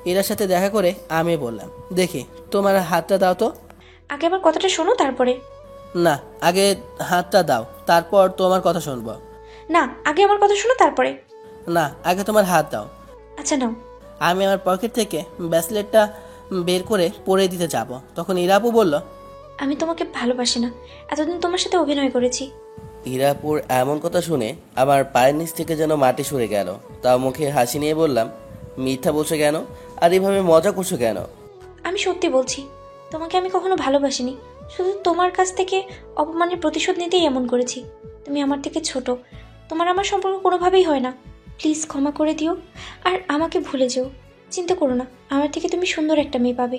ইরার সাথে দেখা করে আমি বললাম, দেখি তোমার হাতটা দাও তো। আগে আবার কথাটা শোনো তারপরে। না, আগে হাতটা দাও, তারপর তোমার কথা শুনবো। না, আগে আমার কথা শোনো তারপরে। না, আগে তোমার হাত দাও। আচ্ছা নাও। আমি আমার পকেট থেকে ব্রেসলেটটা বের করে পরে দিতে যাব, তখন ইরাপু বলল, আমি তোমাকে ভালোবাসি না, এতদিন তোমার সাথে অভিনয় করেছি। ইরাপুর এমন কথা শুনে আমার পায়ের নিচ থেকে যেন মাটি সরে গেল। তাও মুখে হাসি নিয়ে বললাম, মিথ্যা বলছো কেন? আর এভাবে মজা করছো কেন? আমি সত্যি বলছি, তোমাকে আমি কখনো ভালোবাসিনি। শুধু তোমার কাছ থেকে অপমানের প্রতিশোধ নিতেই এমন করেছি। তুমি আমার থেকে ছোট, তোমার আমার সম্পর্ক কোনোভাবেই হয় না। প্লিজ ক্ষমা করে দিও, আর আমাকে ভুলে যেও। চিন্তা করো না, আমার থেকে তুমি সুন্দর একটা মেয়ে পাবে।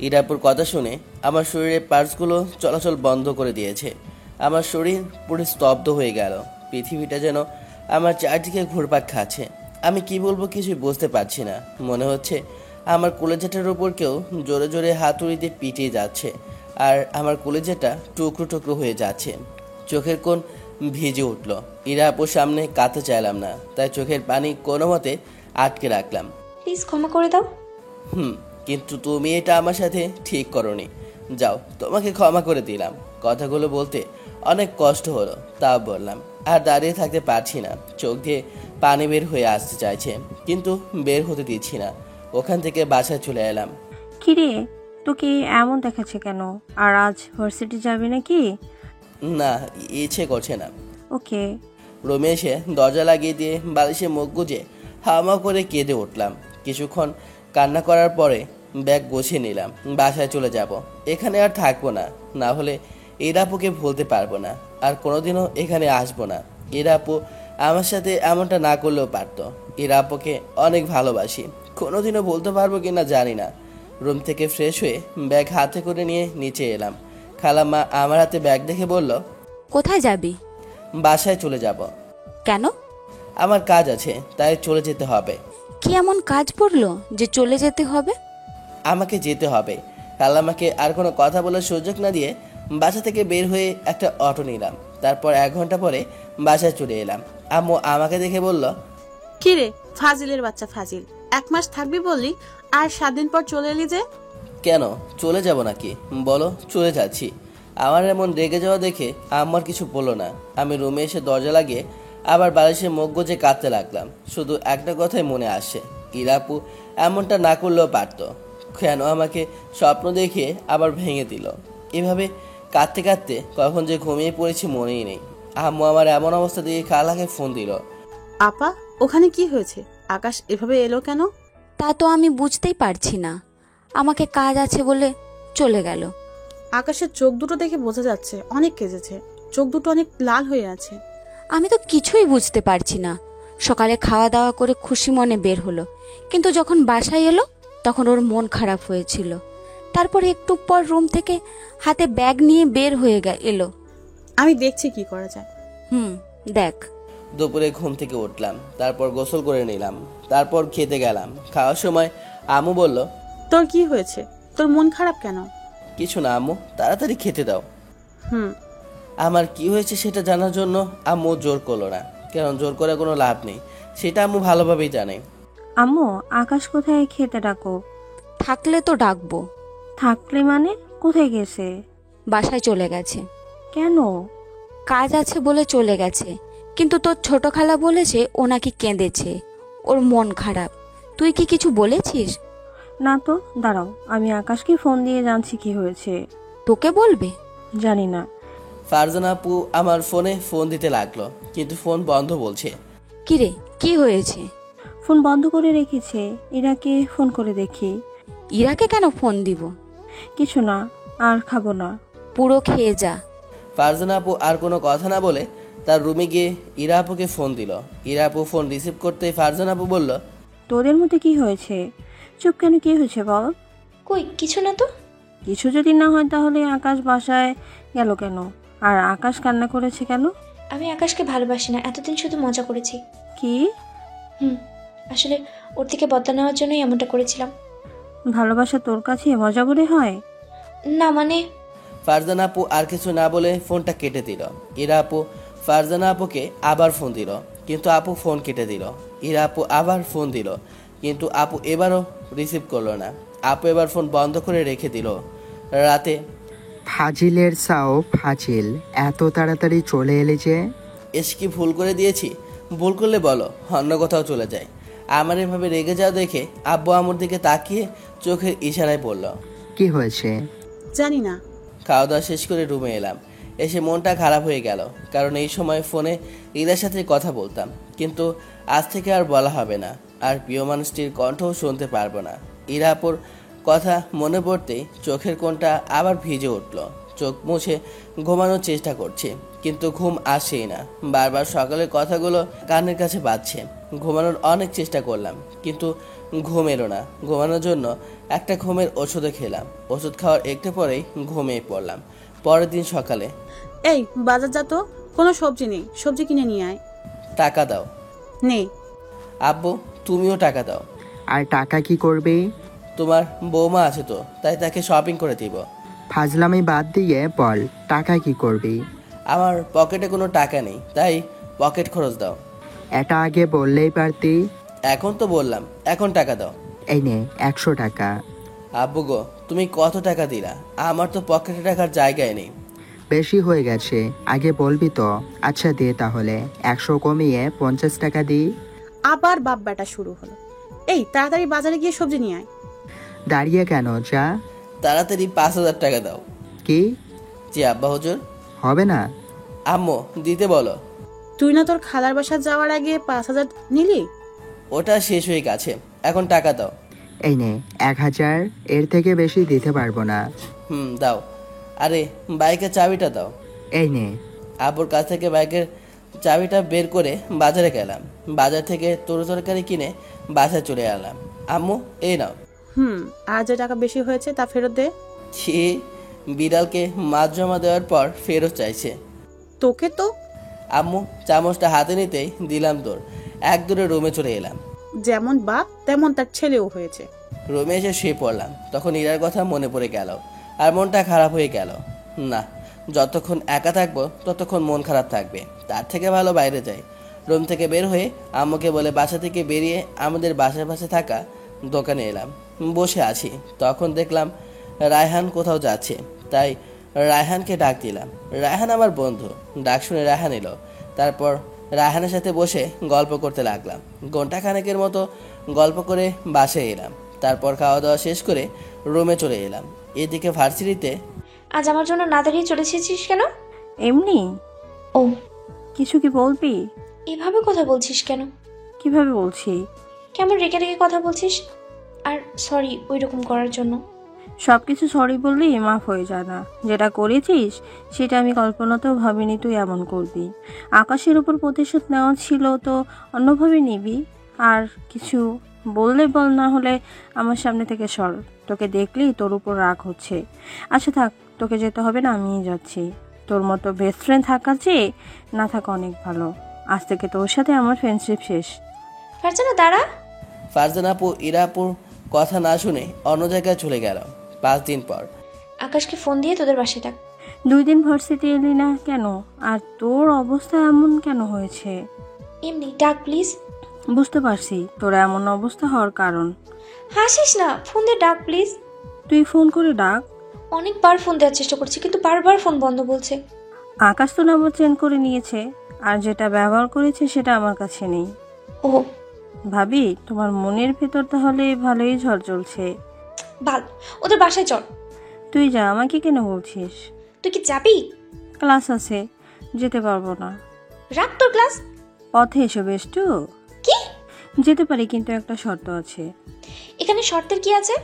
ইরাপুর কথা শুনে আমার শরীরের পার্টসগুলো চলাচল বন্ধ করে দিয়েছে। আমার শরীর পুরো স্তব্ধ হয়ে গেল। পৃথিবীটা যেন আমার চারদিকে ঘুরপাক খাচ্ছে। আমি কি বলবো কিছুই বুঝতে পারছি না। মনে হচ্ছে আমার কলেজাটার উপর কেউ জোরে জোরে হাতুড়ি দিয়ে পিটিয়ে যাচ্ছে, আর আমার কলেজাটা টুকরো টুকরো হয়ে যাচ্ছে। চোখের কোণ ভিজে উঠল। ইরা আপুর সামনে কাঁদতে চাইলাম না, তাই চোখের পানি কোনো মতে আটকে রাখলাম। প্লিজ ক্ষমা করে দাও। কিন্তু তুমি এটা আমার সাথে ঠিক করনি। যাও, তোমাকে ক্ষমা করে দিলাম। কথাগুলো বলতে অনেক কষ্ট হলো, তাও বললাম। আর দাঁড়িয়ে থাকতে পারছি না, চোখ দিয়ে পানি বের হয়ে আসতে চাইছে, কিন্তু বের হতে দিচ্ছি না। ওখান থেকে বাসায় চলে এলাম। কিরে, তোকে এমন দেখাচ্ছে কেন? আর আজ ভার্সিটি যাবি নাকি? না, ইচ্ছে করছে না। ওকে। রুমে এসে দরজা লাগিয়ে দিয়ে বালিশে মুখ গুজে হাওয়া করে কেঁদে উঠলাম। কিছুক্ষণ কান্না করার পরে ব্যাগ গুছিয়ে নিলাম। বাসায় চলে যাব। এখানে আর থাকবো না, না হলে ইরাপুকে ভুলতে পারবো না, আর কোনোদিনও এখানে আসবো না। ইরাপু আমার সাথে এমনটা না করলেও পারতো। ইরাপুকে অনেক ভালোবাসি, কোনোদিনও বলতে পারবো কিনা জানি না। রুম থেকে ফ্রেশ হয়ে ব্যাগ হাতে করে নিয়ে নিচে এলাম। খালাম্মা আমার হাতে ব্যাগ দেখে বলল, কোথায় যাবি? বাসায় চলে যাব। কেন? আমার কাজ আছে, তাই চলে যেতে হবে। কি এমন কাজ পড়লো যে চলে যেতে হবে? আমাকে যেতে হবে। খালাম্মাকে আর কোনো কথা বলার সুযোগ না দিয়ে বাসা থেকে বের হয়ে একটা অটো নিলাম। তারপর 1 ঘন্টা পরে বাসায় চলে এলাম। আম্মু আমাকে দেখে বলল, কিরে ফাজিলের বাচ্চা ফাজিল, 1 মাস থাকবি বললি আর 7 দিন পর চলে এলি যে? কেন চলে যাব নাকি? বলো, চলে যাচ্ছি। আমার এমন রেগে যাওয়া দেখে আম্মার কিছু বললো না। আমি রুমে এসে দরজা লাগিয়ে আবার বালিশে মুখ গুজে কাঁদতে লাগলাম। শুধু একটা কথাই মনে আসে, ইরাপু এমনটা না করলেও পারতো। কেন আমাকে স্বপ্ন দেখে আবার ভেঙে দিল? এভাবে কাঁদতে কাঁদতে কখন যে ঘুমিয়ে পড়েছি মনেই নেই। আম্মু আমার এমন অবস্থা দিয়ে খালাকে ফোন দিল। আপা, ওখানে কি হয়েছে? আকাশ এভাবে এলো কেন? তা তো আমি বুঝতেই পারছি না। আমাকে কাজ আছে বলে চলে গেল। আকাশের চোখ দুটো দেখে বোঝা যাচ্ছে অনেক কেঁদেছে, চোখ দুটো অনেক লাল হয়ে আছে। আমি তো কিছুই বুঝতে পারছি না। সকালে খাওয়া দাওয়া করে খুশি মনে বের হলো, কিন্তু যখন বাসায় এলো তখন ওর মন খারাপ হয়েছিল। তারপর একটু পর রুম থেকে হাতে ব্যাগ নিয়ে বের হয়ে এলো। আমি দেখছি কি করা যায়। দেখ। দুপুরে ঘুম থেকে উঠলাম, তারপর গোসল করে নিলাম, তারপর খেতে গেলাম। খাওয়ার সময় আম্মু বলল, তোর কি হয়েছে? তোর মন খারাপ কেন? কিছু না আম্মু, তাড়াতাড়ি খেতে দাও। হুম। আমার কি হয়েছে সেটা জানার জন্য আম্মু জোর করলো না, কারণ জোর করে কোনো লাভ নেই, সেটা আম্মু ভালোভাবেই জানে। আম্মু, আকাশ কোথায়? খেতে ডাকো। থাকলে তো ডাকবো। থাকলে মানে? কোথায় গেছে? বাসায় চলে গেছে। কেন? কাজ আছে বলে চলে গেছে, কিন্তু তোর ছোট খালা বলেছে ও নাকি কেঁদেছে, ওর মন খারাপ। তুই কি কিছু বলেছিস? না তো, দাঁড়াও, আমি আকাশকে ফোন দিয়ে জানছি কি হয়েছে। তোকে বলবে? জানি না। ফারজানা আপু আমার ফোনে ফোন দিতে লাগলো, কিন্তু ফোন বন্ধ বলছে। কিরে, কি হয়েছে? ফোন বন্ধ করে রেখেছে। ইরাকে ফোন করে দেখি। ইরাকে কেন ফোন দিব? কিছু না, আর খাবো না। পুরো খেয়ে যা। ফারজানা আপু আর কোনো কথা না বলে তার রুমে গিয়ে ইরা আপুকে ফোন দিল। ইরা আপু ফোন রিসিভ করতে ফারজানা আপু বলল, তোদের মধ্যে কি হয়েছে? চুপ কেন? কি হয়েছে বল। কই কিছু না তো। কিছু যদি না হয় তাহলে আকাশ বাসায় গেল কেন? আর আকাশ কান্না করেছে কেন? আমি আকাশকে ভালোবাসি না, এতদিন শুধু মজা করেছি। কি? আসলে ওর থেকে বদলা নেওয়ার জন্যই এমনটা করেছিলাম। ভালোবাসা তোর কাছে মজা করে হয়? না মানে। ফারজানা আপু আর কিছু না বলে ফোনটা কেটে দিল। ইরা আপু ফারজানা আপুকে আবার ফোন দিল, কিন্তু আপু ফোন কেটে দিল। ইরা আপু আবার ফোন দিল, কিন্তু আপু এবারও রিসিভ করলো না। আপু এবার ফোন বন্ধ করে রেখে দিল। রাতে, ফাজিলের সাও ফাজিল, এত তাড়াতাড়ি চলে এলে যে? এসে কি ভুল করে দিয়েছি? ভুল করলে বলো, অন্য কোথাও চলে যায়। আমার এভাবে রেগে যাওয়া দেখে আব্বু আমার দিকে তাকিয়ে চোখের ইশারায় বলল, কি হয়েছে? জানি না। খাওয়া দাওয়া শেষ করে রুমে এলাম। এসে মনটা খারাপ হয়ে গেল, কারণ এই সময় ফোনে ইরার সাথে কথা বলতাম, কিন্তু আজ থেকে আর বলা হবে না, আর প্রিয় মানুষটির কণ্ঠও শুনতে পারবো না। ইরাপুর কথা মনে পড়তেই চোখের কোণটা আবার ভিজে উঠল। চোখ মুছে ঘুমানোর চেষ্টা করছি, কিন্তু ঘুম আসেই না। বারবার সকালের কথাগুলো কানের কাছে বাজছে। ঘুমানোর অনেক চেষ্টা করলাম, কিন্তু ঘুম এলো না। ঘুমানোর জন্য একটা ঘুমের ওষুধও খেলাম। ওষুধ খাওয়ার একটু পরেই ঘুমিয়ে পড়লাম। পরের দিন সকালে, এই বাজার যা তো, কোনো সবজি নেই, সবজি কিনে নিয়ে আয়। টাকা দাও। নেই। আব্বু, তুমিও টাকা দাও। আর টাকা কি করবে? তোমার বৌমা আছে তো, তাই তাকে শপিং করে দিব। ফাজলামি বাদ দিয়ে বল, টাকা কি করবি? আমার পকেটে কোনো টাকা নেই, তাই পকেট খরচ দাও। এটা আগে বললেই পারতি। এখন তো বললাম, এখন টাকা দাও। এই নে 100 টাকা। আব্বু গো, তুমি কত টাকা দিলা? আমার তো পকেটে টাকার জায়গায় নেই। বেশি হয়ে গেছে, আগে বলবি তো। আচ্ছা দে তাহলে, 100 কমিয়ে 50 টাকা দিই। আবার বাপ বেটা শুরু হলো। এই তাড়াতাড়ি বাজারে গিয়ে সবজি নিয়ে আয়। দাঁড়িয়ে কেন, যা। তাড়াতাড়ি 5,000 টাকা দাও। কি? জি আব্বা হুজুর। হবে না? আম্মু দিতে বলো। তুই না তোর খালার বাসা যাওয়ার আগে 5,000 নিলি? ওটা শেষ হয়ে গেছে, এখন টাকা দাও। এই নে 1,000, এর থেকে বেশি দিতে পারবো না। দাও। আরে বাইকের চাবিটা দাও। এই নে। আব্বুর কাছ থেকে বাইকের চাবিটা বের করে বাজারে গেলাম। বাজার থেকে তরকারি কিনে বাসায় চলে এলাম। আম্মু এই নাও। আর যে টাকা বেশি হয়েছে তা ফেরত দে। ছি, বিড়ালকে মাছ জমা দেওয়ার পর ফেরত চাইছে। তোকে তো। আম্মু চামচটা হাতে নিতেই দিলাম দৌড়। এক দূরে রুমে চলে এলাম। যেমন বাপ তেমন তার ছেলেও হয়েছে। রুমে এসে শুয়ে পড়লাম। তখন ইরার কথা মনে পড়ে গেল আর মনটা খারাপ হয়ে গেল। না, যতক্ষণ একা থাকবো ততক্ষণ মন খারাপ থাকবে, তার থেকে ভালো বাইরে যাই। রুম থেকে বের হয়ে আম্মুকে বলে বাসা থেকে বেরিয়ে আমাদের বাসার পাশে থাকা দোকানে এলাম। বসে আছি, তখন দেখলাম রায়হান কোথাও যাচ্ছে, তাই রায়হানকে ডাক দিলাম। রায়হান আমার বন্ধু। ডাক শুনে রায়হান এলো। তারপর রায়হানের সাথে বসে গল্প করতে লাগলাম। ঘন্টা খানেকের মতো গল্প করে বাসায় এলাম। তারপর খাওয়া দাওয়া শেষ করে রুমে চলে এলাম। এদিকে ভার্সিটিতে। আজ আমার জন্য না দাঁড়িয়ে চলে এসেছিস কেন? এমনি। ও, কিছু কি বলবি? এভাবে কথা বলছিস কেন? কিভাবে বলছি? কেমন রেগে রেগে কথা বলছিস। আর সরি ওই রকম করার জন্য। সব কিছু সরি বললেই মাফ হয়ে যায় না। যেটা করেছিস সেটা আমি কল্পনাতেও ভাবিনি তুই এমন করবি। আকাশের উপর প্রতিশোধ নেওয়া ছিল তো অন্যভাবে নিবি। আর কিছু বললে বল, না হলে আমার সামনে থেকে সর। তোকে দেখলেই তোর উপর রাগ হচ্ছে। আচ্ছা থাক, তোকে যেতে হবে না, আমিই যাচ্ছি। তোর মতো বেস্ট ফ্রেন্ড থাকার চেয়ে না থাকা অনেক ভালো। আজ থেকে তোর সাথে আমার ফ্রেন্ডশিপ শেষ। ফারজানা দাঁড়া। ফারজানা আপু ইরা আপুর কথা না শুনে অন্য জায়গায় চলে গেল। 5 দিন পর। আকাশকে ফোন দিয়ে তোদের বাসায় ডাক। 2 দিন ভার্সিটি এলি না কেন? আর তোর অবস্থা এমন কেন হয়েছে? এমনি ডাক প্লিজ। বুঝতে পারছি তোর এমন অবস্থা হওয়ার কারণ। হাসিস না, ফোন দিয়ে ডাক প্লিজ। তুই ফোন করে ডাক। অনেকবার ফোন দেওয়ার চেষ্টা করছি কিন্তু বারবার ফোন বন্ধ বলছে। আকাশ তো নাম্বার চেঞ্জ করে নিয়েছে, আর যেটা ব্যবহার করেছে সেটা আমার কাছে নেই। ও ভাবি তোমার মনের ভেতর তাহলে ভালোই ঝড় চলছে। বাল, ওদের বাসায় চল। তুই যা, আমাকে কেন বলছিস? তুই কি যাবি? ক্লাস আছে, যেতে পারবো না। রাখ তোর ক্লাস। পথে এসো বেষ্টু। কি? যেতে পারি, কিন্তু একটা শর্ত আছে। এখানে শর্তের কি আছে?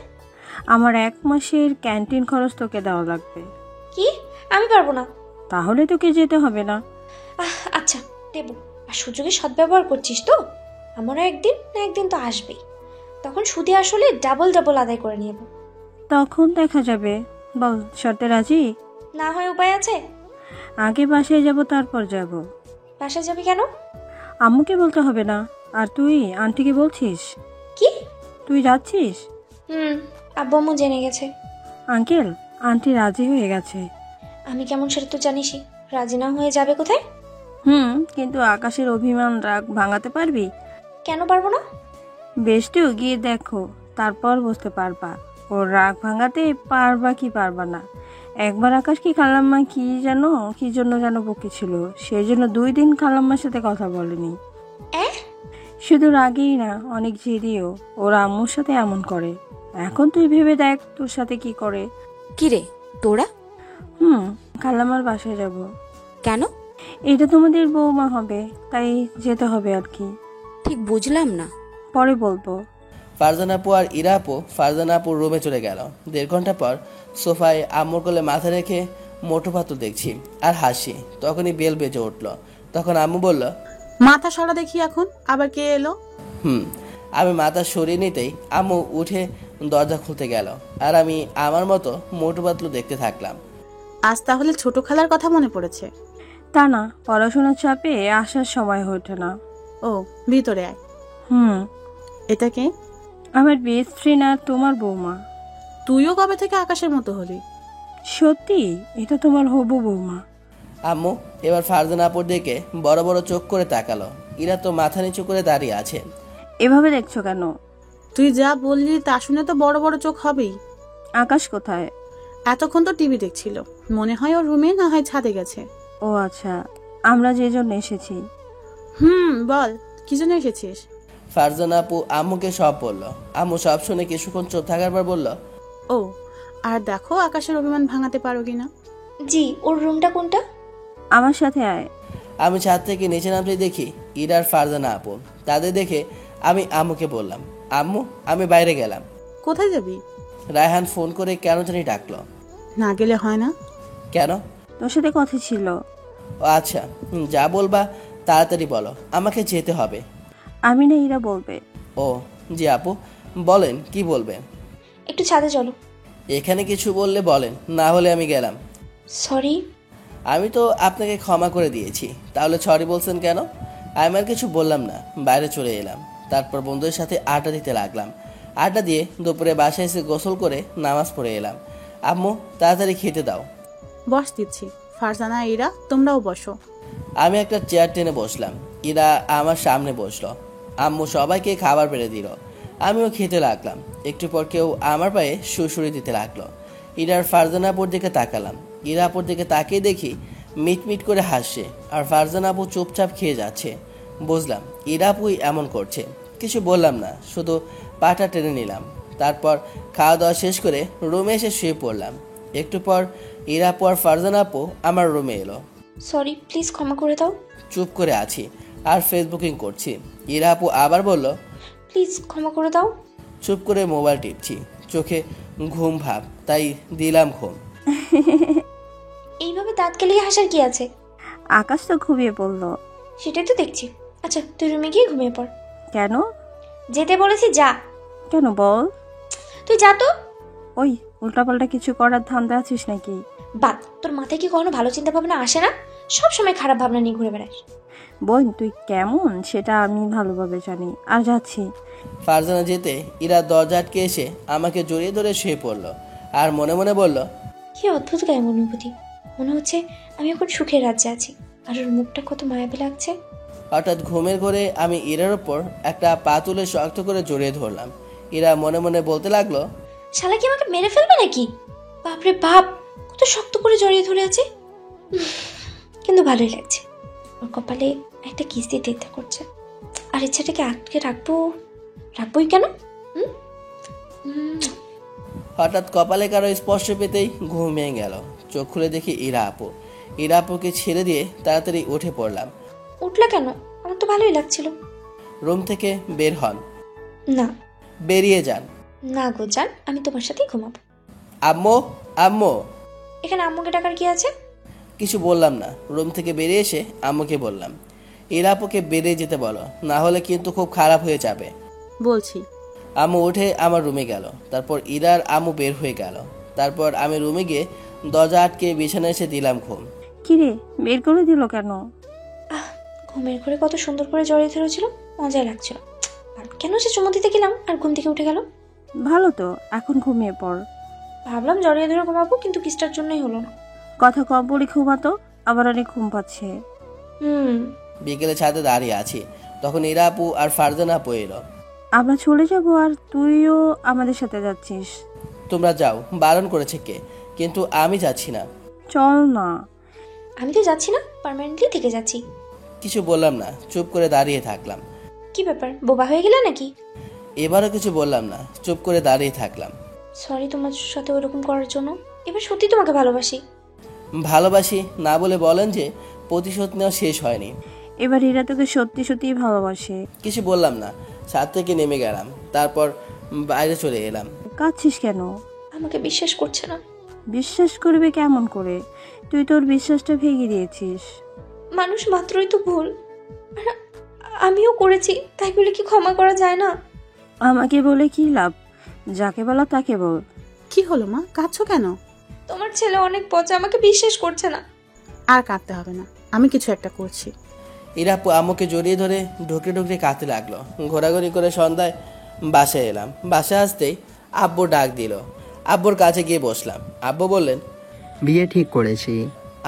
আমার 1 মাসের ক্যান্টিন খরচ তোকে দেওয়া লাগবে। কি? আমি পারবো না। তাহলে তোকে যেতে হবে না। আচ্ছা দেবো। আর সুযোগে সদ্ব্যবহার করছিস তো? আমারও একদিন না একদিন তো আসবেই, তখন সুদে আসলে ডাবল ডাবল আদায় করে নেব। তখন দেখা যাবে। বল, শর্তে রাজি? না হয় উপায় আছে? আগে বাসায় যাব, তারপর যাব। বাসায় যাবি কেন? আম্মুকে বলতে হবে না। আর তুই আন্টিকে বলছিস? কি? তুই যাচ্ছিস? আব্বু আম্মু জেনে গেছে। আঙ্কেল, আন্টি রাজি হয়ে গেছে। আমি কেমন সেটা তো জানিসই। রাজি না হয়ে যাবে কোথায়? কিন্তু আকাশের অভিমান রাগ ভাঙাতে পারবি? কেন পারবো না? বেশটু গিয়ে দেখো, তারপর বুঝতে পারবা ওর রাগ ভাঙাতে পারবা কি পারবা না। একবার আকাশ কি খালাম্মা কি জন্য যেন বকেছিল, সেই জন্য 2 দিন খালাম্মার সাথে কথা বলেনি। শুধু রাগেই না, অনেক জেদিও। ওর আম্মুর সাথে এমন করে। এখন তুই ভেবে দেখ তোর সাথে কি করে। কিরে তোরা? খালাম্মার বাসায় যাব। কেন? এটা তোমাদের বৌমা হবে, তাই যেতে হবে আর কি। ঠিক বুঝলাম না। পরে বলবো। ফারজানা আপু আর ইরা আপু ফারজানা আপুর রুমে চলে গেল। 1.5 ঘন্টা পর সোফায় আম্মুর কোলে মাথা রেখে মোটু পাতলু দেখছি আর হাসি। তখনই বেল বেজে উঠলো। তখন আম্মু বলল, মাথা সরা দেখি এখন আবার কে এলো। আমি মাথা সরিয়ে নিতেই আম্মু উঠে দরজা খুলতে গেল আর আমি আমার মতো মোটু পাতলু দেখতে থাকলাম। আজ তাহলে ছোট খালার কথা মনে পড়েছে? তা না, পড়াশোনার চাপে আসার সময় ওঠে না। ও, ভিতরে আয়। এটা কে? আমার বেস্ট ফ্রেন্ড আর তোমার বৌমা। তুইও কবে থেকে আকাশের মতো হলি? সত্যি, এটা তোমার হবু বৌমা। আম্মু এবার ফারজানা আপুর দিকে বড় বড় চোখ করে তাকালো। ইরা তো মাথা নিচু করে দাঁড়িয়ে আছে। এভাবে দেখছো কেন? তুই যা বললি তা শুনে তো বড় বড় চোখ হবেই। আকাশ কোথায়? এতক্ষণ তো টিভি দেখছিল। মনে হয় ওর রুমে, না হয় ছাদে গেছে। ও আচ্ছা, আমরা যে জন্য এসেছি। বল, কি জন্য এসেছিস? ফারজানা আপু আম্মুকে সব বলল। আম্মু সব শুনে কিছুক্ষণ চুপ থাকার পর বলল, ও, আর দেখো আকাশের অভিমান ভাঙাতে পারো কিনা। জি, ওর রুমটা কোনটা? আমার সাথে আয়। আমি ছাদ থেকে নিচে নামতে দেখি ইরা আর ফারজানা আপু। তাদের দেখে আমি আম্মুকে বললাম, আম্মু আমি বাইরে গেলাম। কোথায় যাবি? রায়হান ফোন করে কেন জানি ডাকলো। না গেলে হয় না? কেন? তোর সাথে কথা ছিল। ও আচ্ছা, যা বলবা তাড়াতাড়ি বলো, আমাকে যেতে হবে। আমি না ইরা বলবে। ও জি আপু, বলেন কি বলবেন। একটু ছাদে চলো। এখানে কিছু বললে বলেন, না হলে আমি গেলাম। সরি। আমি তো আপনাকে ক্ষমা করে দিয়েছি, তাহলে সরি বলছেন কেন? আমি আর কিছু বললাম না, বাইরে চলে এলাম। তারপর বন্ধুদের সাথে আড্ডা দিতে লাগলাম। আড্ডা দিয়ে দুপুরে বাসায় এসে গোসল করে নামাজ পড়ে এলাম। আম্মু তাড়াতাড়ি খেতে দাও। বস দিচ্ছি। ফারজানা, ইরা তোমরাও বসো। আমি একটা চেয়ার টেনে বসলাম, ইরা আমার সামনে বসলো। আম্মু সবাইকে খাবার বেড়ে দিল, আমিও খেতে লাগলাম। একটু পর কেউ আমার পায়ে সুড়সুড়ি দিতে লাগলো। ইরার ফারজানাপুর দিকে তাকালাম। ইরাপুর দিকে তাকিয়ে দেখি মিটমিট করে হাসছে, আর ফারজানাপু চুপচাপ খেয়ে যাচ্ছে। বুঝলাম ইরাপুই এমন করছে। কিছু বললাম না, শুধু পাটা টেনে নিলাম। তারপর খাওয়া দাওয়া শেষ করে রুমে এসে শুয়ে পড়লাম। একটু পর ইরাপু আর ফারজানাপু আমার রুমে এলো। সরি, প্লিজ ক্ষমা করে দাও। চুপ করে আছি আর ফেসবুকিং করছি। ইরা আপু আবার বলল, প্লিজ ক্ষমা করে দাও। চুপ করে মোবাইল টিপছি, চোখে ঘুম ভাব, তাই দিলাম ঘুম। এইভাবে দাঁত কেলিয়ে হাসার কি আছে? আকাশ তো ঘুমিয়ে পড়লো। সেটাই তো দেখছি। আচ্ছা, তুই রুমে গিয়ে ঘুমিয়ে পড়। কেন? যেতে বলেছি, যা। কেন বল? তুই যা তো। ওই উল্টাপাল্টা কিছু করার ধান্দা আছিস নাকি? বাদ, তোর মাথায় কি কখনো ভালো চিন্তা ভাবনা আসে না? সব সময় খারাপ ভাবনা নিয়ে ঘুরে বেড়াস। বোন তুই কেমন সেটা আমি ভালোভাবে জানি। আর যাচ্ছি। ফারজানা যেতে ইরা দরজা আটকে এসে আমাকে জড়িয়ে ধরে শুয়ে পড়লো, আর মনে মনে বলল, কি অদ্ভুত গায়ে অনুভূতি। মনে হচ্ছে আমি এখন সুখের রাজ্যে আছি, আর ওর মুখটা কত মায়াবী লাগছে। হঠাৎ ঘুমের ঘরে আমি ইরার ওপর একটা পা তুলে শক্ত করে জড়িয়ে ধরলাম। ইরা মনে মনে বলতে লাগলো, শালা কি আমাকে মেরে ফেলবে নাকি? বাপরে বাপ, কত শক্ত করে জড়িয়ে ধরে আছে। কিন্তু ভালোই লাগছে। ওর কপালে একটা কিস দিতে ইচ্ছা করছে, আর ইচ্ছাটাকে আটকে রাখবোই কেন? হঠাৎ কপালে কারো স্পর্শ পেতেই ঘুম ভেঙে গেল। চোখ খুলে দেখি ইরা আপু। ইরা আপুকে ছেড়ে দিয়ে তাড়াতাড়ি উঠে পড়লাম। উঠলা কেন? আমার তো ভালোই লাগছিল। রুম থেকে বের হন। না। বেরিয়ে যান। না গো জান, আমি তোমার সাথেই ঘুমাবো। আম্মু, আম্মু। এখানে আম্মুকে ডাকার কি আছে? কিছু বললাম না। রুম থেকে বেরিয়ে এসে আম্মুকে বললাম, ইরা আপুকে বেরিয়ে যেতে বলো, না হলে কিন্তু খুব খারাপ হয়ে যাবে। বলছি। আম্মু উঠে আমার রুমে গেল। তারপর ইরার আম্মু বের হয়ে গেল। তারপর আমি রুমে গিয়ে দরজা আটকে বিছানায় এসে দিলাম ঘুম। কিরে বের করে দিল কেন? ঘুমের ঘরে কত সুন্দর করে জড়িয়ে ধরেছিল, মজাই লাগছিল। আর কেন সে চুমো দিতে গেলাম আর ঘুম থেকে উঠে গেল। ভালো তো, এখন ঘুমিয়ে পড়। ভাবলাম জড়িয়ে ধরে ঘুমাবো, কিন্তু কিসটার জন্যই হলো না। কথা কম বলে ঘুমাতো, আবার অনেক ঘুম পাচ্ছে। বিকেলে ছাদে দাঁড়িয়ে আছি, তখন ইরা আপু আর ফারজানা আপু এলো। আমরা চলে যাব আর তুইও আমাদের সাথে যাচ্ছিস? তোমরা যাও, বারণ করেছে কে? কিন্তু আমি যাচ্ছি না। চল না। আমি তো যাচ্ছি না, পার্মানেন্টলি থেকে যাচ্ছি। কিছু বললাম না, চুপ করে দাঁড়িয়ে থাকলাম। কি ব্যাপার, বোবা হয়ে গেলে নাকি? এবারও কিছু বললাম না, চুপ করে দাঁড়িয়ে থাকলাম। সরি তোমার সাথে ওরকম করার জন্য। এবার সত্যি তোমাকে ভালোবাসি। ভালোবাসি না বলে বলেন যে প্রতিশোধ নেওয়া শেষ হয়নি। এবার এরা তোকে সত্যি সত্যিই ভালোবাসে। কিছু বললাম না, ছাদ থেকে নেমে গেলাম। তারপর বাইরে চলে এলাম। কাঁদছিস কেন? আমাকে বিশ্বাস করছে না। বিশ্বাস করবে কেমন করে? তুই তোর বিশ্বাসটা ভেঙে দিয়েছিস। মানুষ মাত্রই তো ভুল, আর আমিও করেছি, তাই বলে কি ক্ষমা করা যায় না? আমাকে বলে কি লাভ? যাকে বলা তাকে বল। কি হলো মা, কাঁদছো কেন? তোমার ছেলে অনেক পচা, আমাকে বিশ্বাস করছে না। আর কাঁদতে হবে না, আমি কিছু একটা করছি। ইরা আম্মুকে জড়িয়ে ধরে ঢুকে ঢুকে কাঁদতে লাগলো। ঘোরাঘুরি করে সন্ধ্যায় বাসায় এলাম। বাসায় আসতেই আব্বু ডাক দিল। আব্বুর কাছে গিয়ে বসলাম। আব্বু বললেন, বিয়ে ঠিক করেছি।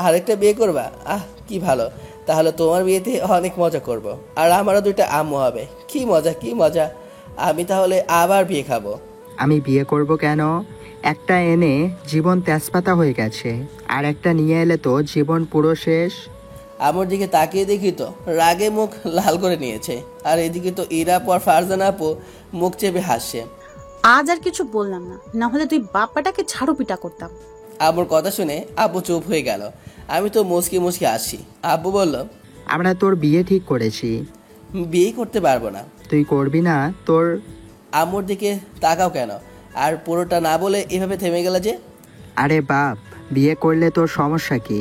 আরেকটা বিয়ে করবা? আহ কি ভালো, তাহলে তোমার বিয়েতে অনেক মজা করব, আর আমারও দুইটা আম্মু হবে। কি মজা, কি মজা। আমি তাহলে আবার বিয়ে খাবো। আমি বিয়ে করব কেন? একটা এনে জীবন তেজপাতা হয়ে গেছে, আর একটা নিয়ে এলে তো জীবন পুরো শেষ। আমার দিকে তাকিয়ে দেখি তো রাগে মুখ লাল করে নিয়েছে, আর এদিকে তো ইরা পর ফারজানা আপু মুখ চেপে হাসছে। আজ আর কিছু বললাম না, না হলে তুই বাপ্পাটাকে ঝাড়ু পিটা করতাম। আব্বুর কথা শুনে আব্বু চুপ হয়ে গেল। আমি তো মুচকি মুচকি আসছি। আব্বু বলল, আমরা তোর বিয়ে ঠিক করেছি। বিয়ে করতে পারবো না। তুই করবি না? তোর আম্মুর দিকে তাকাও কেন? আর পুরোটা না বলে এভাবে থেমে গেল যে? আরে বাপ, বিয়ে করলে তোর সমস্যা কি?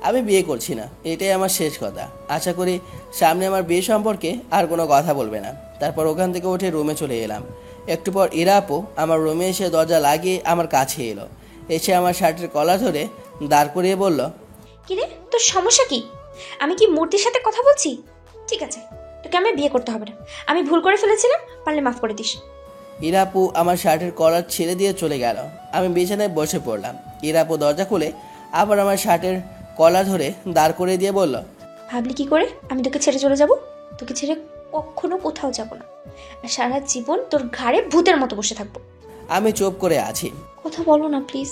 আমি বিয়ে করছি না, এটাই আমার শেষ কথা। আশা করি সামনে আমার বিয়ে সম্পর্কে আর কোনো কথা বলবে না। তারপর ওখান থেকে উঠে রুমে চলে এলাম। একটু পর ইরা আপু আমার রুমে এসে দরজা লাগিয়ে আমার কাছে এলো। এসে আমার শার্টের কলার ধরে দাঁড় করিয়ে বলল, কিরে তোর সমস্যা কি? আমি কি মূর্তির সাথে কথা বলছি? ঠিক আছে, তোকে আমি বিয়ে করতে হবে না। আমি ভুল করে ফেলেছিলাম, পারলে মাফ করে দিস। ইরা আপু আমার শার্টের কলার ছেড়ে দিয়ে চলে গেল। আমি বিছানায় বসে পড়লাম। ইরা আপু দরজা খুলে আবার আমার শার্টের কলার ধরে দাঁড় করিয়ে দিয়ে বলল, ভাবলি কি করে আমি তোকে ছেড়ে চলে যাব? তোকে ছেড়ে কখনো কোথাও যাব না, আর সারা জীবন তোর ঘাড়ে ভূতের মতো বসে থাকবো। আমি চুপ করে আছি। কথা বলো না প্লিজ।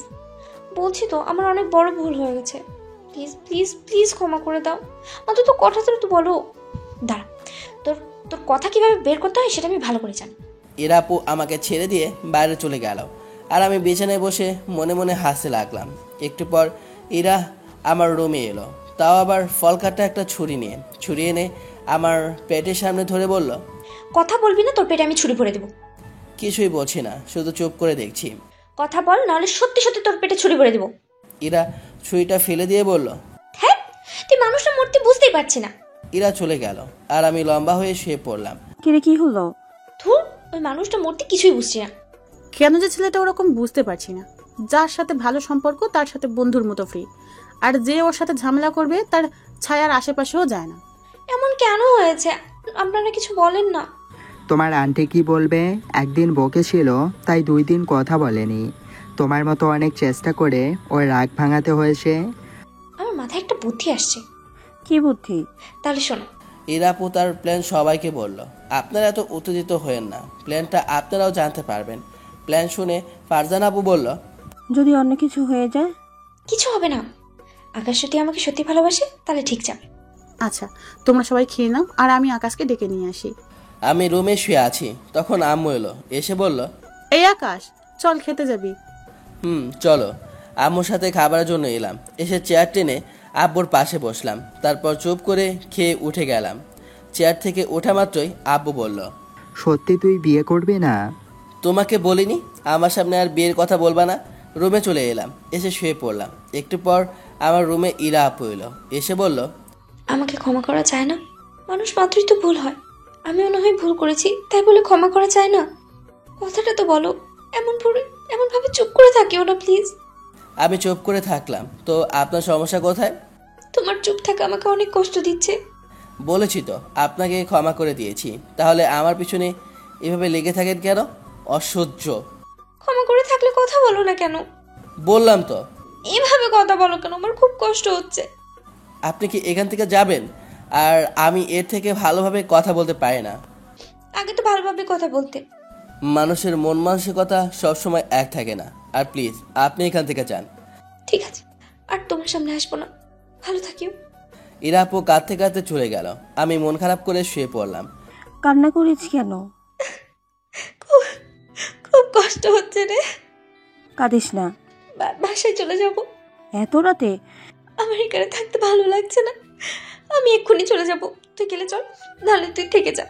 বলছি তো আমার অনেক বড় ভুল হয়ে গেছে। প্লিজ প্লিজ প্লিজ ক্ষমা করে দাও। অন্তত কথাটা তো বলো। দাঁড়া, তোর তোর কথা কিভাবে বের করতে হয় সেটা আমি ভালো করে জানি। ইরা আপু আমাকে ছেড়ে দিয়ে বাইরে চলে গেল। আর আমি বিছানায় বসে মনে মনে হাসতে লাগলাম। একটু পর ইরা আমার রুমে এলো, তাও আবার ফল কাটা একটা ছুরি এনে আমার পেটের সামনে ধরে বলল, কথা বলবি না, তোর পেটে আমি ছুরি ভরে দেবো। কিছুই বলছি না, শুধু চুপ করে দেখছি। কথা বল, নাহলে সত্যি সত্যি তোর পেটে ছুরি ভরে দেবো। ইরা ছুরিটা ফেলে দিয়ে বলল, হ্যাঁ, তুই মানুষটা মরতে বুঝতেই পারছি না। ইরা চলে গেল আর আমি লম্বা হয়ে শুয়ে পড়লাম। কিরে কি হলো? ধুর, ওই মানুষটা মরতে কিছুই বুঝছি না। কেন যে ছেলেটা ওরকম বুঝতে পারছি না। যার সাথে ভালো সম্পর্ক তার সাথে বন্ধুর মতো ফ্রি, আর যে ওর সাথে ঝামেলা করবে তার ছায়ার আশেপাশেও যায় না। এমন কেন হয়েছে? আপনারা কিছু বলেন না। তোমার আন্টি কি বলবে? একদিন বকেছিল, তাই 2 দিন কথা বলেনি। তোমার মতো অনেক চেষ্টা করে ওর রাগ ভাঙাতে হয়েছে। আমার মাথায় একটা বুদ্ধি আসছে। কি বুদ্ধি? তাহলে শোনো। ইরা আপু তার প্ল্যান সবাইকে বলল। আপনারা এত উত্তেজিত হয়েন না, প্ল্যানটা আপনারাও জানতে পারবেন। প্ল্যান শুনে ফারজানা আপু বলল, যদি অন্য কিছু হয়ে যায়? কিছু হবে না। আকাশ যদি আমাকে সত্যি ভালোবাসে তাহলে ঠিক যাবে। আচ্ছা, তোমরা সবাই খেয়ে নাও, আর আমি আকাশকে ডেকে নিয়ে আসি। আমি রুমে শুয়ে আছি, তখন আম্মু এলো। এসে বলল, এই আকাশ, চল খেতে যাবি। চলো। আম্মুর সাথে খাবারের জন্য এলাম। এসে চেয়ার টেনে আব্বুর পাশে বসলাম। তারপর চুপ করে খেয়ে উঠে গেলাম। চেয়ার থেকে ওঠা মাত্রই আব্বু বলল, সত্যি তুই বিয়ে করবি না? তোমাকে বলিনি আমার সামনে আর বিয়ের কথা বলবা না? রুমে চলে এলাম। এসে শুয়ে পড়লাম। একটু পর আমার রুমে ইরা আপু এলো। এসে বলল, আমাকে ক্ষমা করা যায় না? মানুষ মাত্রই তো ভুল হয়। আমিও না হয় ভুল করেছি, তাই বলে ক্ষমা করা যায় না? কথাটা তো বলো। এমনভাবে চুপ করে থাকিও না প্লিজ। আমি চুপ করে থাকলাম। তো আপনার সমস্যা কোথায়? তোমার চুপ থাকা আমাকে অনেক কষ্ট দিচ্ছে। বলেছি তো আপনাকে ক্ষমা করে দিয়েছি, তাহলে আমার পিছনে এভাবে লেগে থাকেন কেন? অসহ্য। ক্ষমা করে থাকলে কথা বলো না কেন? বললাম তো। এভাবে কথা বলো কেন? আমার খুব কষ্ট হচ্ছে। আপনি কি এখান থেকে যাবেন? আর আমি এর থেকে ভালোভাবে কথা বলতে পারি না। আগে তো ভালোভাবে কথা বলতে। মানুষের মন মানসিকতা সবসময় এক থাকে না। আর প্লিজ আপনি এখান থেকে যান। ঠিক আছে, আর তোমার সামনে আসবো না। ভালো থাকিও। ইরা আপু কাঁদতে কাঁদতে চলে গেল। আমি মন খারাপ করে শুয়ে পড়লাম। কান্না করিস কেন? খুব কষ্ট হচ্ছে রে। কাঁদিস না। বাসায় চলে যাব। এত রাতে? আমার এখানে থাকতে ভালো লাগছে না। আমি এক্ষুনি চলে যাব। তুই গেলে চল, নাহলে তুই থেকে যা।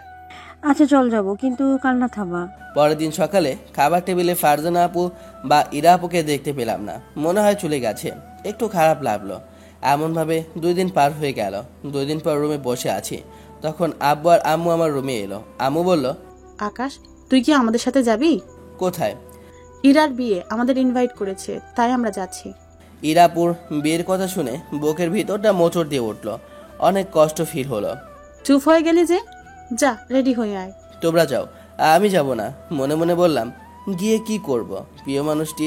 আচ্ছা চল যাব, কিন্তু কান্না থামা। পরের দিন সকালে খাবার টেবিলে ফারজানা আপু বা ইরা আপুকে দেখতে পেলাম না। মনে হয় চলে গেছে। একটু খারাপ লাগলো। এমনভাবে 2 দিন পার হয়ে গেল। 2 দিন পর রুমে বসে আছি, তখন আব্বু আর আম্মু আমার রুমে এলো। আম্মু বলল, আকাশ, তুই কি আমাদের সাথে যাবি? কোথায়? ইরার বিয়ে, আমাদের ইনভাইট করেছে, তাই আমরা যাচ্ছি। ইরাপুর বিয়ের কথা শুনে বুকের ভিতরটা মোচড় দিয়ে উঠল। অনেক কষ্ট ফিল হলো। চুপ হয়ে গেলি যে? যা, রেডি হয়ে আয়। তোমরা যাও, আমি যাব না। মনে মনে বললাম, গিয়ে কি করব? প্রিয় মানুষটি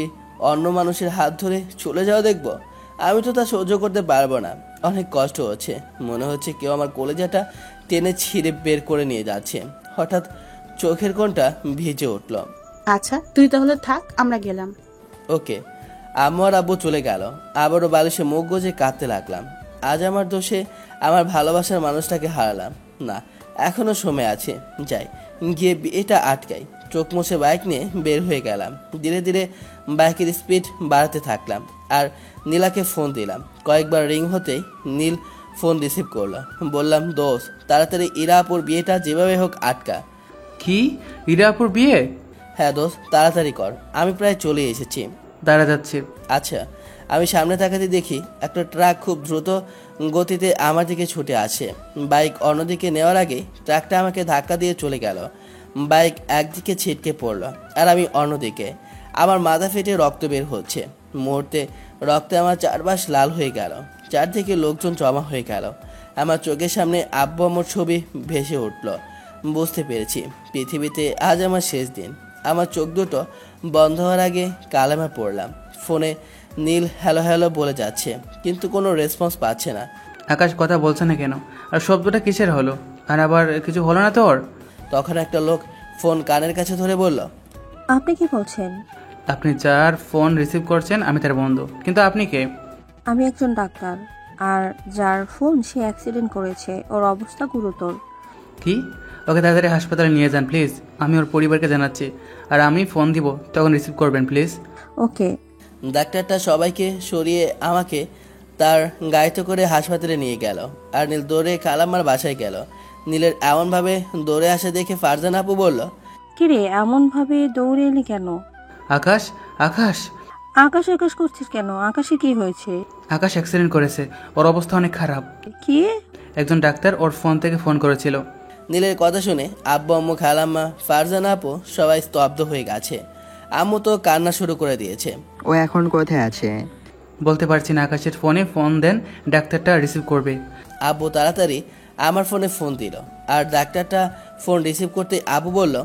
অন্য মানুষের হাত ধরে চলে যাওয়া দেখব? আমি তো তা সহ্য করতে পারবো না। অনেক কষ্ট হচ্ছে। মনে হচ্ছে কেউ আমার কলেজাটা টেনে ছিঁড়ে বের করে নিয়ে যাচ্ছে। হঠাৎ চোখের কোণটা ভিজে উঠল। আচ্ছা, তুই তাহলে থাক, আমরা গেলাম। ওকে। আম্মু আর আব্বু চলে গেল। আবারও বালিশে মুখ গুজে কাঁদতে লাগলাম। আজ আমার দোষে আমার ভালোবাসার মানুষটাকে হারালাম। না, এখনো সময় আছে। যাই, গিয়ে বিয়েটা আটকাই। চোখ মুছে বাইক নিয়ে বের হয়ে গেলাম। ধীরে ধীরে বাইকের স্পিড বাড়াতে থাকলাম আর নীলাকে ফোন দিলাম। কয়েকবার রিং হতেই নীল ফোন রিসিভ করলো। বললাম, দোস্ত তাড়াতাড়ি ইরা আপুর বিয়েটা যেভাবে হোক আটকা। কি, ইরাপুর বিয়ে? হ্যাঁ দোস্ত, তাড়াতাড়ি কর, আমি প্রায় চলে এসেছি। দাঁড়া যাচ্ছে। আচ্ছা। আমি সামনে তাকাতে দেখি একটা ট্রাক খুব দ্রুত গতিতে আমার দিকে ছুটে আসে। বাইক অন্যদিকে নেওয়ার আগে ট্রাকটা আমাকে ধাক্কা দিয়ে চলে গেল। বাইক একদিকে ছিটকে পড়লো আর আমি অন্যদিকে। আমার মাথা ফেটে রক্ত বের হচ্ছে। মুহূর্তে রক্তে আমার চারপাশ লাল হয়ে গেল। চারদিকে লোকজন জমা হয়ে গেল। আমার চোখের সামনে আব্বু আম্মুর ছবি ভেসে উঠল। বুঝতে পেরেছি পৃথিবীতে আজ আমার শেষ দিন। আমার চোখ দুটো বন্ধ হওয়ার আগে কালেমা পড়লাম। ফোনে নীল হ্যালো হ্যালো বলে যাচ্ছে, কিন্তু কোনো রেসপন্স পাচ্ছে না। আকাশ কথা বলছে না কেন? আর শব্দটা কিসের হলো? আর আবার কিছু হলো না তোর? তখন একটা লোক ফোন কানের কাছে ধরে বলল, আপনি কি বলছেন? আপনি যার ফোন রিসিভ করছেন আমি তার বন্ধু, কিন্তু আপনি কে? আমি একজন ডাক্তার, আর যার ফোন সে অ্যাক্সিডেন্ট করেছে, ওর অবস্থা গুরুতর। কি? ওকে তাড়াতাড়ি হাসপাতালে নিয়ে যান প্লিজ। আমি ওর পরিবারকে জানাচ্ছি, আর আমি ফোন দিব, তখন রিসিভ করবেন প্লিজ। ওকে। ডাক্তারটা সবাইকে সরিয়ে আমাকে তার গাড়িতে করে হাসপাতালে নিয়ে গেল। আর নীল দৌড়ে কালাম্মার বাসায় গেল। নীলের এমনভাবে দৌড়ে আসে দেখে ফারজানা আপু বলল, কিরে এমনভাবে দৌড়ে এলি কেন? আকাশ, আকাশ, আকাশ আকাশ করছিস কেন? আকাশে কি হয়েছে? আকাশ অ্যাক্সিডেন্ট করেছে, ওর অবস্থা অনেক খারাপ। কি? একজন ডাক্তার ওর ফোন থেকে ফোন করেছিল। নীলের কথা শুনে আব্বু আম্মু খালাম্মা ফারজানা আপু সবাই স্তব্ধ হয়ে গেছে। আম্মু তো কান্না শুরু করে দিয়েছে। ও এখন কোথায় আছে? বলতে পারছি না। আকাশের ফোনে ফোন দেন, ডাক্তারটা রিসিভ করবে। আব্বু তাড়াতাড়ি আমার ফোনে ফোন দিল। আর ডাক্তারটা ফোন রিসিভ করতে আব্বু বলল,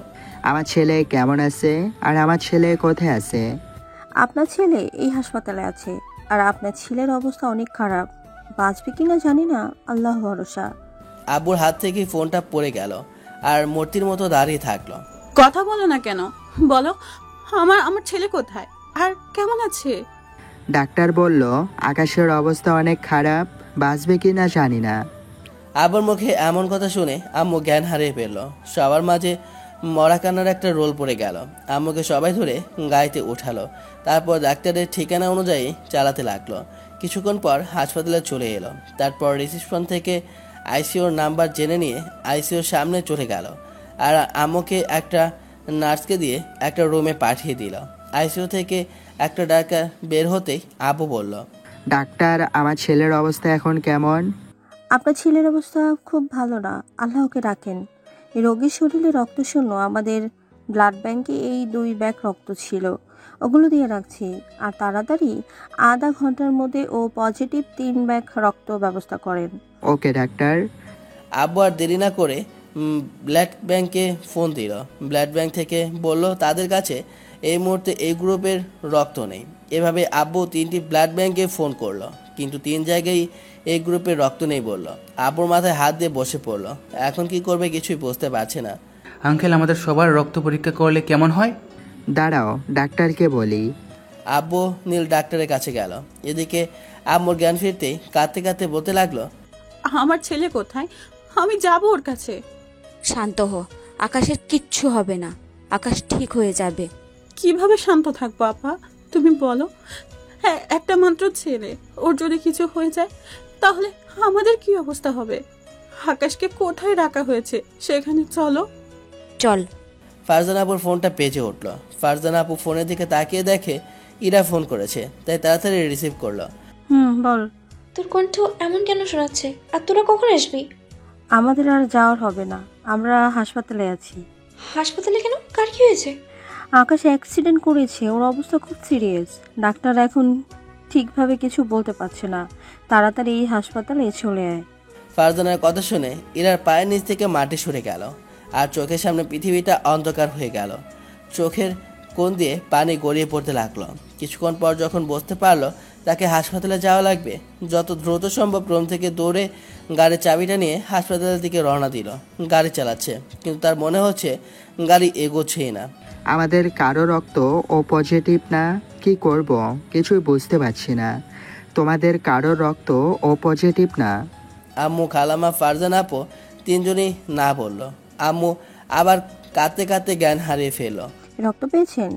আমার ছেলে কেমন আছে? আর আমার ছেলে কোথায় আছে? আপনার ছেলে এই হাসপাতালে আছে, আর আপনার ছেলের অবস্থা অনেক খারাপ। বাঁচবে কিনা জানি না, আল্লাহ ভরসা। আব্বুর হাত থেকে ফোনটা পড়ে গেল আর মূর্তির মতো দাঁড়িয়ে থাকলো। কথা বলো না কেন? বলো, আমার আমার ছেলে কোথায় আর কেমন আছে? ডাক্তার বলল আকাশের অবস্থা অনেক খারাপ, বাঁচবে কি না জানি না। আব্বুর মুখে এমন কথা শুনে আম্মু জ্ঞান হারিয়ে ফেলল। সবার মাঝে মরা কান্নার একটা রোল পড়ে গেল। আম্মুকে সবাই ধরে গাড়িতে উঠালো। তারপর ডাক্তারের ঠিকানা অনুযায়ী চালাতে লাগলো। কিছুক্ষণ পর হাসপাতালে চলে এলো। তারপর রিসেপশন থেকে আইসিইউর নাম্বার জেনে নিয়ে আইসিইউর সামনে চলে গেল। আর আম্মুকে একটা নার্সকে দিয়ে একটা রুমে পাঠিয়ে দিল। আইসিইউ থেকে একটা ডাক্তার বের হতেই আব্বু বলল, ডাক্তার, আমার ছেলের অবস্থা এখন কেমন? আপনার ছেলের অবস্থা খুব ভালো না, আল্লাহকে রাখেন। এই রোগীর শরীরে রক্ত শূন্য। আমাদের ব্লাড ব্যাংকে এই 2 ব্যাগ রক্ত ছিল, ওগুলো দিয়ে রাখছি। আর তাড়াতাড়ি আধা ঘন্টার মধ্যে ও পজিটিভ 3 ব্যাগ রক্ত ব্যবস্থা করেন। ওকে ডাক্তার। আব্বু আর দেরি না করে ব্লাড ব্যাংকে ফোন দিল। ব্লাড ব্যাংক থেকে বলল তাদের কাছে এই মুহূর্তে এই গ্রুপের রক্ত নেই। এভাবে আব্বু 3টি ব্লাড ব্যাংকে ফোন করলো, কিন্তু 3 জায়গায় এই গ্রুপের রক্ত নেই বলল। আব্বুর মাথায় হাত দিয়ে বসে পড়লো। এখন কি করবে কিছুই বুঝতে পারছে না। আঙ্কেল, আমাদের সবার রক্ত পরীক্ষা করলে কেমন হয়? দাঁড়াও, ডাক্তারকে বলি। আব্বু নীল ডাক্তারের কাছে গেল। এদিকে আম্মুর জ্ঞান ফিরতেই কাঁদতে কাঁদতে বলতে লাগলো, আমার ছেলে কোথায়? আমি যাব ওর কাছে। শান্ত হ, আকাশের কিচ্ছু হবে না, আকাশ ঠিক হয়ে যাবে। কিভাবে শান্ত থাকবো আপা, তুমি বলো? হ্যাঁ, একটা মাত্র ছেলে, ওর যদি কিছু হয়ে যায় তাহলে আমাদের কি অবস্থা হবে? আকাশকে কোথায় রাখা হয়েছে সেখানে চলো। চল। ফারজানা আপুর ফোনটা বেজে উঠলো। ফারজানা আপু ফোনের দিকে তাকিয়ে দেখে ইরা ফোন করেছে, তাই তাড়াতাড়ি রিসিভ করলো। বল। তোর কণ্ঠ এমন কেন শোনাচ্ছে? আর তোরা কখন আসবি? আমাদের আর যাওয়ার হবে না, আমরা হাসপাতালে আছি। হাসপাতালে কেন? কার কি হয়েছে? আকাশ অ্যাক্সিডেন্ট করেছে, ওর অবস্থা খুব সিরিয়াস। ডাক্তার এখন ঠিকভাবে কিছু বলতে পারছে না, তাড়াতাড়ি এই হাসপাতালে চলে আয়। ফারজানার কথা শুনে ইরার পায়ের নিচ থেকে মাটি সরে গেল আর চোখের সামনে পৃথিবীটা অন্ধকার হয়ে গেল। চোখের কোণ দিয়ে পানি গড়িয়ে পড়তে লাগলো। কিছুক্ষণ পর যখন বুঝতে পারলো তাকে হাসপাতালে যাওয়া লাগবে, যত দ্রুত সম্ভব রুম থেকে দৌড়ে গাড়ির চাবিটা নিয়ে হাসপাতালের দিকে রওনা দিল। গাড়ি চালাচ্ছে, কিন্তু তার মনে হচ্ছে গাড়ি এগোচ্ছেই না। আমাদের কারো রক্ত ও পজিটিভ না, কি করব কিছুই বুঝতে পারছি না। তোমাদের কারো রক্ত ও পজিটিভ না? আম্মু, খালামা, ফারজানা আপু 3জনই না বলল। আম্মু আবার কাঁদতে কাঁদতে জ্ঞান হারিয়ে ফেলল। রক্ত পেয়েছেন?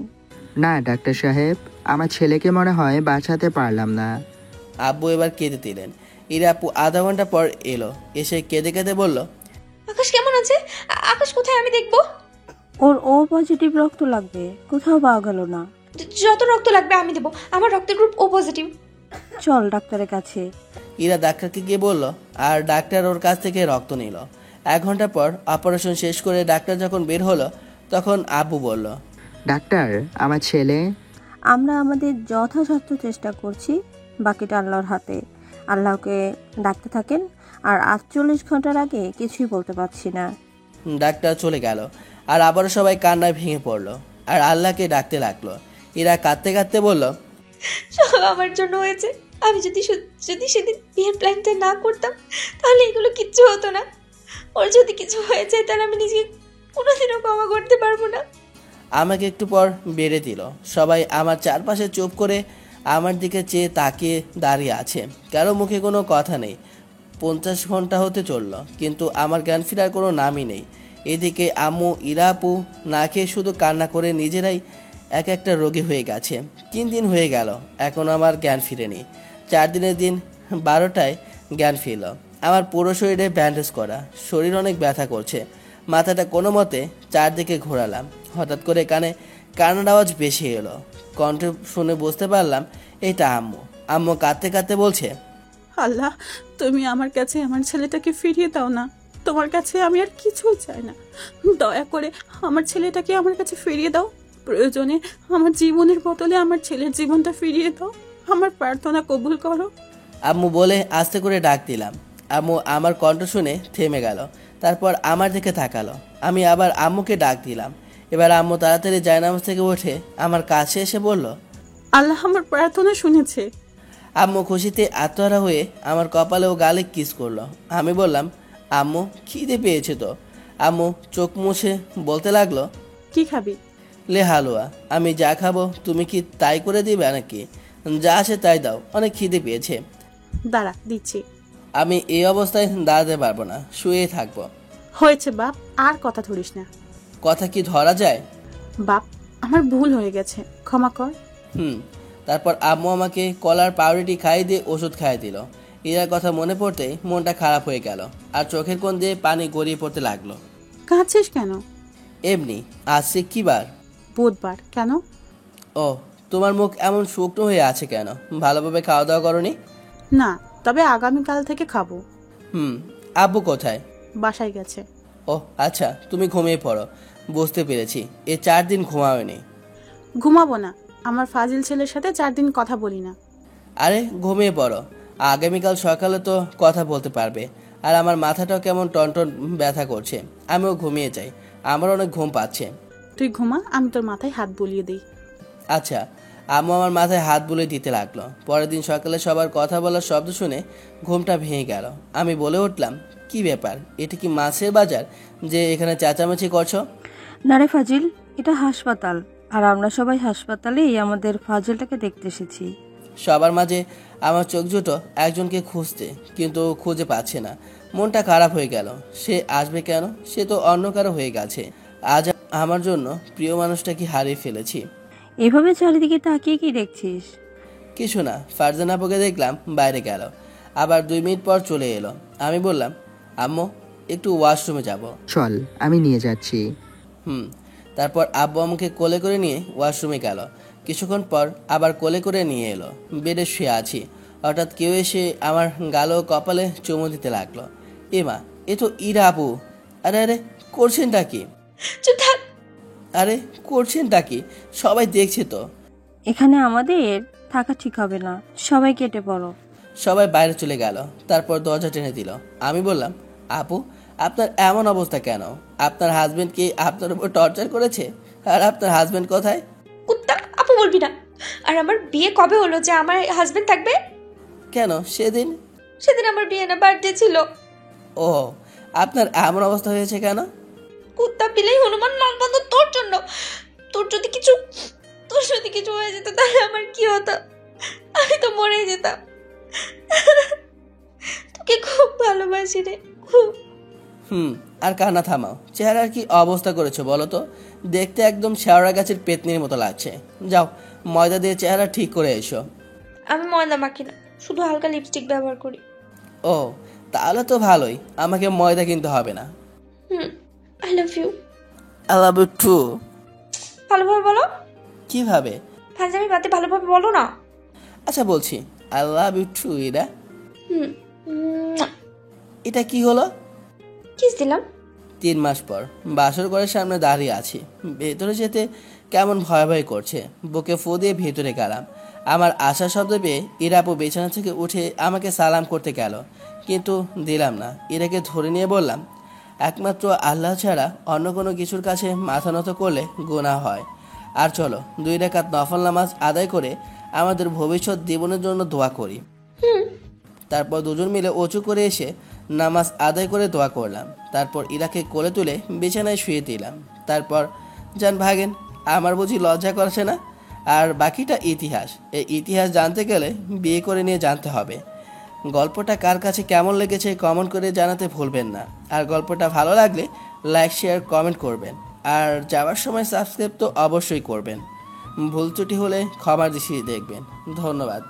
না ডাক্তার সাহেব, আমার ছেলেকে মনে হয় বাঁচাতে পারলাম না। আব্বু এবার কেঁদে দিলেন। ইরা আপু আধা ঘন্টা পর এলো, এসে কেঁদে কেঁদে বলল, আকাশ কেমন আছে? আকাশ কোথায়, আমি দেখবো? ওর ও পজিটিভ রক্ত লাগবে, কোথাও পাওয়া গেল না। যত রক্ত লাগবে আমি দেবো, আমার রক্তের গ্রুপ ও পজিটিভ। চল ডাক্তারের কাছে। ইরা ডাক্তারকে গিয়ে বলল, আর ডাক্তার ওর কাছ থেকে রক্ত নিল। 1 ঘন্টা পর অপারেশন শেষ করে ডাক্তার যখন বের হলো, তখন আব্বু বলল, ডাক্তার, আমার ছেলে। আমরা আমাদের যথাসাধ্য চেষ্টা করছি, বাকিটা আল্লাহর হাতে। আল্লাহকে ডাকতে থাকেন, আর 48 ঘন্টার আগে কিছুই বলতে পারছি না। ডাক্তার চলে গেল, আর আবারও সবাই কান্নায় ভেঙে পড়লো আর আল্লাহকে ডাকতে লাগলো। ইরা কাঁদতে কাঁদতে বলল, সব আমার জন্য হয়েছে। আমি যদি সেদিন বিয়ের প্ল্যানটা না করতাম, তাহলে এগুলো কিচ্ছু হতো না। ওর যদি কিছু হয়ে যায়, তাহলে আমি নিজেকে কোনোদিনও ক্ষমা করতে পারবো না। আমাকে একটু পর বেড়ে দিল। সবাই আমার চারপাশে চুপ করে আমার দিকে চেয়ে তাকিয়ে দাঁড়িয়ে আছে, কারো মুখে কোনো কথা নেই। 50 ঘন্টা হতে চললো, কিন্তু আমার জ্ঞান ফেরার কোনো নামই নেই। এদিকে আম্মু, ইরা আপু না খেয়ে শুধু কান্না করে নিজেরাই এক একটা রোগী হয়ে গেছে। 3 দিন হয়ে গেল, এখনও আমার জ্ঞান ফিরেনি। 4 দিনের দিন 12টায় জ্ঞান ফিরল। আমার পুরো শরীরে ব্যান্ডেজ করা, শরীর অনেক ব্যথা করছে। মাথাটা কোনো মতে চারদিকে ঘোরালাম। হঠাৎ করে কানে কান্নার আওয়াজ বেশি এলো। কণ্ঠ শুনে বুঝতে পারলাম এটা আম্মু। আম্মু কাঁদতে কাঁদতে বলছে, আল্লাহ, তুমি আমার কাছে আমার ছেলেটাকে ফিরিয়ে দাও না। তোমার কাছে আমি আর কিছুই চাই না। দয়া করে আমার ছেলেটাকে আমার কাছে ফিরিয়ে দাও। প্রয়োজনে আমার জীবনের বদলে আমার ছেলের জীবনটা ফিরিয়ে দাও। আমার প্রার্থনা কবুল করো। আম্মু বলে আস্তে করে ডাক দিলাম। আম্মু আমার কণ্ঠ শুনে থেমে গেল, তারপর আমার দিকে তাকালো। আমি আবার আম্মুকে ডাক দিলাম। এবার আম্মু তাড়াতাড়ি জায়নামাজ থেকে উঠে আমার কাছে এসে বলল, আল্লাহ আমার প্রার্থনা শুনেছে। আম্মু খুশিতে আত্মহারা হয়ে আমার কপালে ও গালে কিস করলো। আমি বললাম, আম্মু খিদে পেয়েছে তো। আম্মু চোখ মুছে বলতে লাগলো, কি খাবি? লে হালুয়া। আমি যা খাবো তুমি কি তাই করে দিবে নাকি? যা আসে তাই দাও, অনেক খিদে পেয়েছে। দাঁড়া, দিচ্ছি। আমি এই অবস্থায় দাঁড়াতে পারবো না, শুয়ে থাকবো। হয়েছে বাপ, আর কথা ধরিস না। কথা কি ধরা যায়? বাপ, আমার ভুল হয়ে গেছে, ক্ষমা কর। তারপর আম্মু আমাকে কলার পাউরুটি খাইয়ে দিয়ে ওষুধ খাইয়ে দিল। ইরার কথা মনে পড়তেই মনটা খারাপ হয়ে গেল, আর চোখের কোণ দিয়ে পানি গড়িয়ে পড়তে লাগলো। কাঁদছিস কেন? এমনি। আজকে কি বার? বুধবার। কেন? ও, তোমার মুখ এমন শুকনো হয়ে আছে কেন? ভালোভাবে খাওয়া দাওয়া করনি? না, তবে আগামীকাল থেকে খাবো। আব্বু কোথায়? বাসায় গেছে। ও আচ্ছা, তুমি ঘুমিয়ে পড়ো। বুঝতে পেরেছি, 4 দিন ঘুমাওনি। ঘুমাবো না, আমার ফাজিল ছেলের সাথে 4 দিন কথা বলি না। আরে ঘুমিয়ে পড়ো, আগামীকাল সকালে তো কথা বলতে পারবে। আর আমার মাথাটাও কেমন টনটন ব্যথা করছে, আমিও ঘুমিয়ে যাই, আমার অনেক ঘুম পাচ্ছে। তুই ঘুমা, আমি তোর মাথায় হাত বুলিয়ে দিই। আচ্ছা। আম্মু আমার মাথায় হাত বুলিয়ে দিতে লাগলো। পরের দিন সকালে সবার কথা বলার শব্দ শুনে ঘুমটা ভেঙে গেল। আমি বলে উঠলাম, কি ব্যাপার, এটা কি মাছের বাজার যে এখানে চেঁচামেচি করছো? না রে ফাজিল, এটা হাসপাতাল, আর আমরা সবাই হাসপাতালেই আমাদের ফাজিলটাকে দেখতে এসেছি। সবার মাঝে আমার চোখ দুটো একজনকে খুঁজতে, কিন্তু খুঁজে পাচ্ছে না। মনটা খারাপ হয়ে গেল। সে আসবে কেন? সে তো অন্য কারো হয়ে গেছে। আজ আমার জন্য প্রিয় মানুষটাকে হারিয়ে ফেলেছি। এভাবে চারিদিকে তাকিয়ে কি দেখছিস? কিছু না, ফারজান আপুকে দেখলাম বাইরে গেল, আবার 2 মিনিট পর চলে এলো। আমি বললাম, আম্মু একটু ওয়াশরুমে যাব। চল, আমি নিয়ে যাচ্ছি। তারপর আব্বু আমাকে কোলে করে নিয়ে ওয়াশরুমে গেল। কিছুক্ষণ পর আবার কোলে করে নিয়ে এলো। বেডে শুয়ে আছি, হঠাৎ কেউ এসে আমার গাল ও কপালে চুমু দিতে লাগলো। এমা, এ তো ইরা আপু। আরে আরে, করছেনটা কি? চুপ থাক। আরে করছেনটা কি? সবাই দেখছে তো। এখানে আমাদের থাকা ঠিক হবে না, সবাই কেটে পড়ো। সবাই বাইরে চলে গেল। তারপর দরজা টেনে দিল। আমি বললাম, আপু আপনার এমন অবস্থা কেন? আপনার হাজবেন্ড কি আপনার উপর টর্চার করেছে? আর আপনার হাজবেন্ড কোথায়? কুত্তা, আপু বলবি না। আর আমার বিয়ে কবে হলো যে আমার হাজবেন্ড থাকবে? কেন? সেদিন আমার বিয়ে না, বার্থডে ছিল। ও, আপনার এমন অবস্থা হয়েছে কেন? কুত্তা বিলাই হনুমান লালবন্ধ তোর জন্য। তোর যদি কিছু হয়ে যেত, তাহলে আমার কি হতো? আমি তো মরে যেতাম। তোকে খুব ভালোবাসি রে, খুব। আর কান্না থামাও। চেহারার কি অবস্থা করেছো বলো তো? দেখতে একদম শেওড়া গাছের পেতনির মতো লাগছে। যাও, ময়দা দিয়ে চেহারা ঠিক করে এসো। আমি ময়দা মাখি না, শুধু হালকা লিপস্টিক ব্যবহার করি। ও, তাহলে তো ভালোই, আমাকে ময়দা কিনতে হবে না। I love you. I love you too. ভালোভাবে বলো। কিভাবে? ফাজলামি বাদে ভালোভাবে বলো না। আচ্ছা বলছি, আই লাভ ইউ টু। এরা মুয়া। এটা কি হলো? কিস দিলাম। 3 মাস পর বাসর ঘরের সামনে দাঁড়িয়ে আছি। ভেতরে যেতে কেমন ভয় ভয় করছে। বুকে ফু দিয়ে ভেতরে গেলাম। আমার আশা শব্দ পেয়ে ইরাপু বিছানা থেকে উঠে আমাকে সালাম করতে গেল, কিন্তু দিলাম না। ইরাকে ধরে নিয়ে বললাম, একমাত্র আল্লাহ ছাড়া অন্য কোনো কিছুর কাছে মাথা নত করলে গুনাহ হয়। আর চলো 2 রাকাত নফল নামাজ আদায় করে আমাদের ভবিষ্যৎ জীবনের জন্য দোয়া করি। তারপর দুজন মিলে অজু করে এসে নামাজ আদায় করে দোয়া করলাম। তারপর ইরাকে কোলে তুলে বিছানায় শুয়ে দিলাম। তারপর যান ভাগেন। আমার বুঝি লজ্জা করছে না? আর বাকিটা ইতিহাস। এই ইতিহাস জানতে গেলে বিয়ে করে নিয়ে জানতে হবে। গল্পটা কার কাছে কেমন লেগেছে কমেন্ট করে জানাতে ভুলবেন না। আর গল্পটা ভালো লাগলে লাইক শেয়ার কমেন্ট করবেন। আর যাওয়ার সময় সাবস্ক্রাইব তো অবশ্যই করবেন। ভুল ত্রুটি হলে ক্ষমার দৃষ্টিতে দেখবেন। ধন্যবাদ।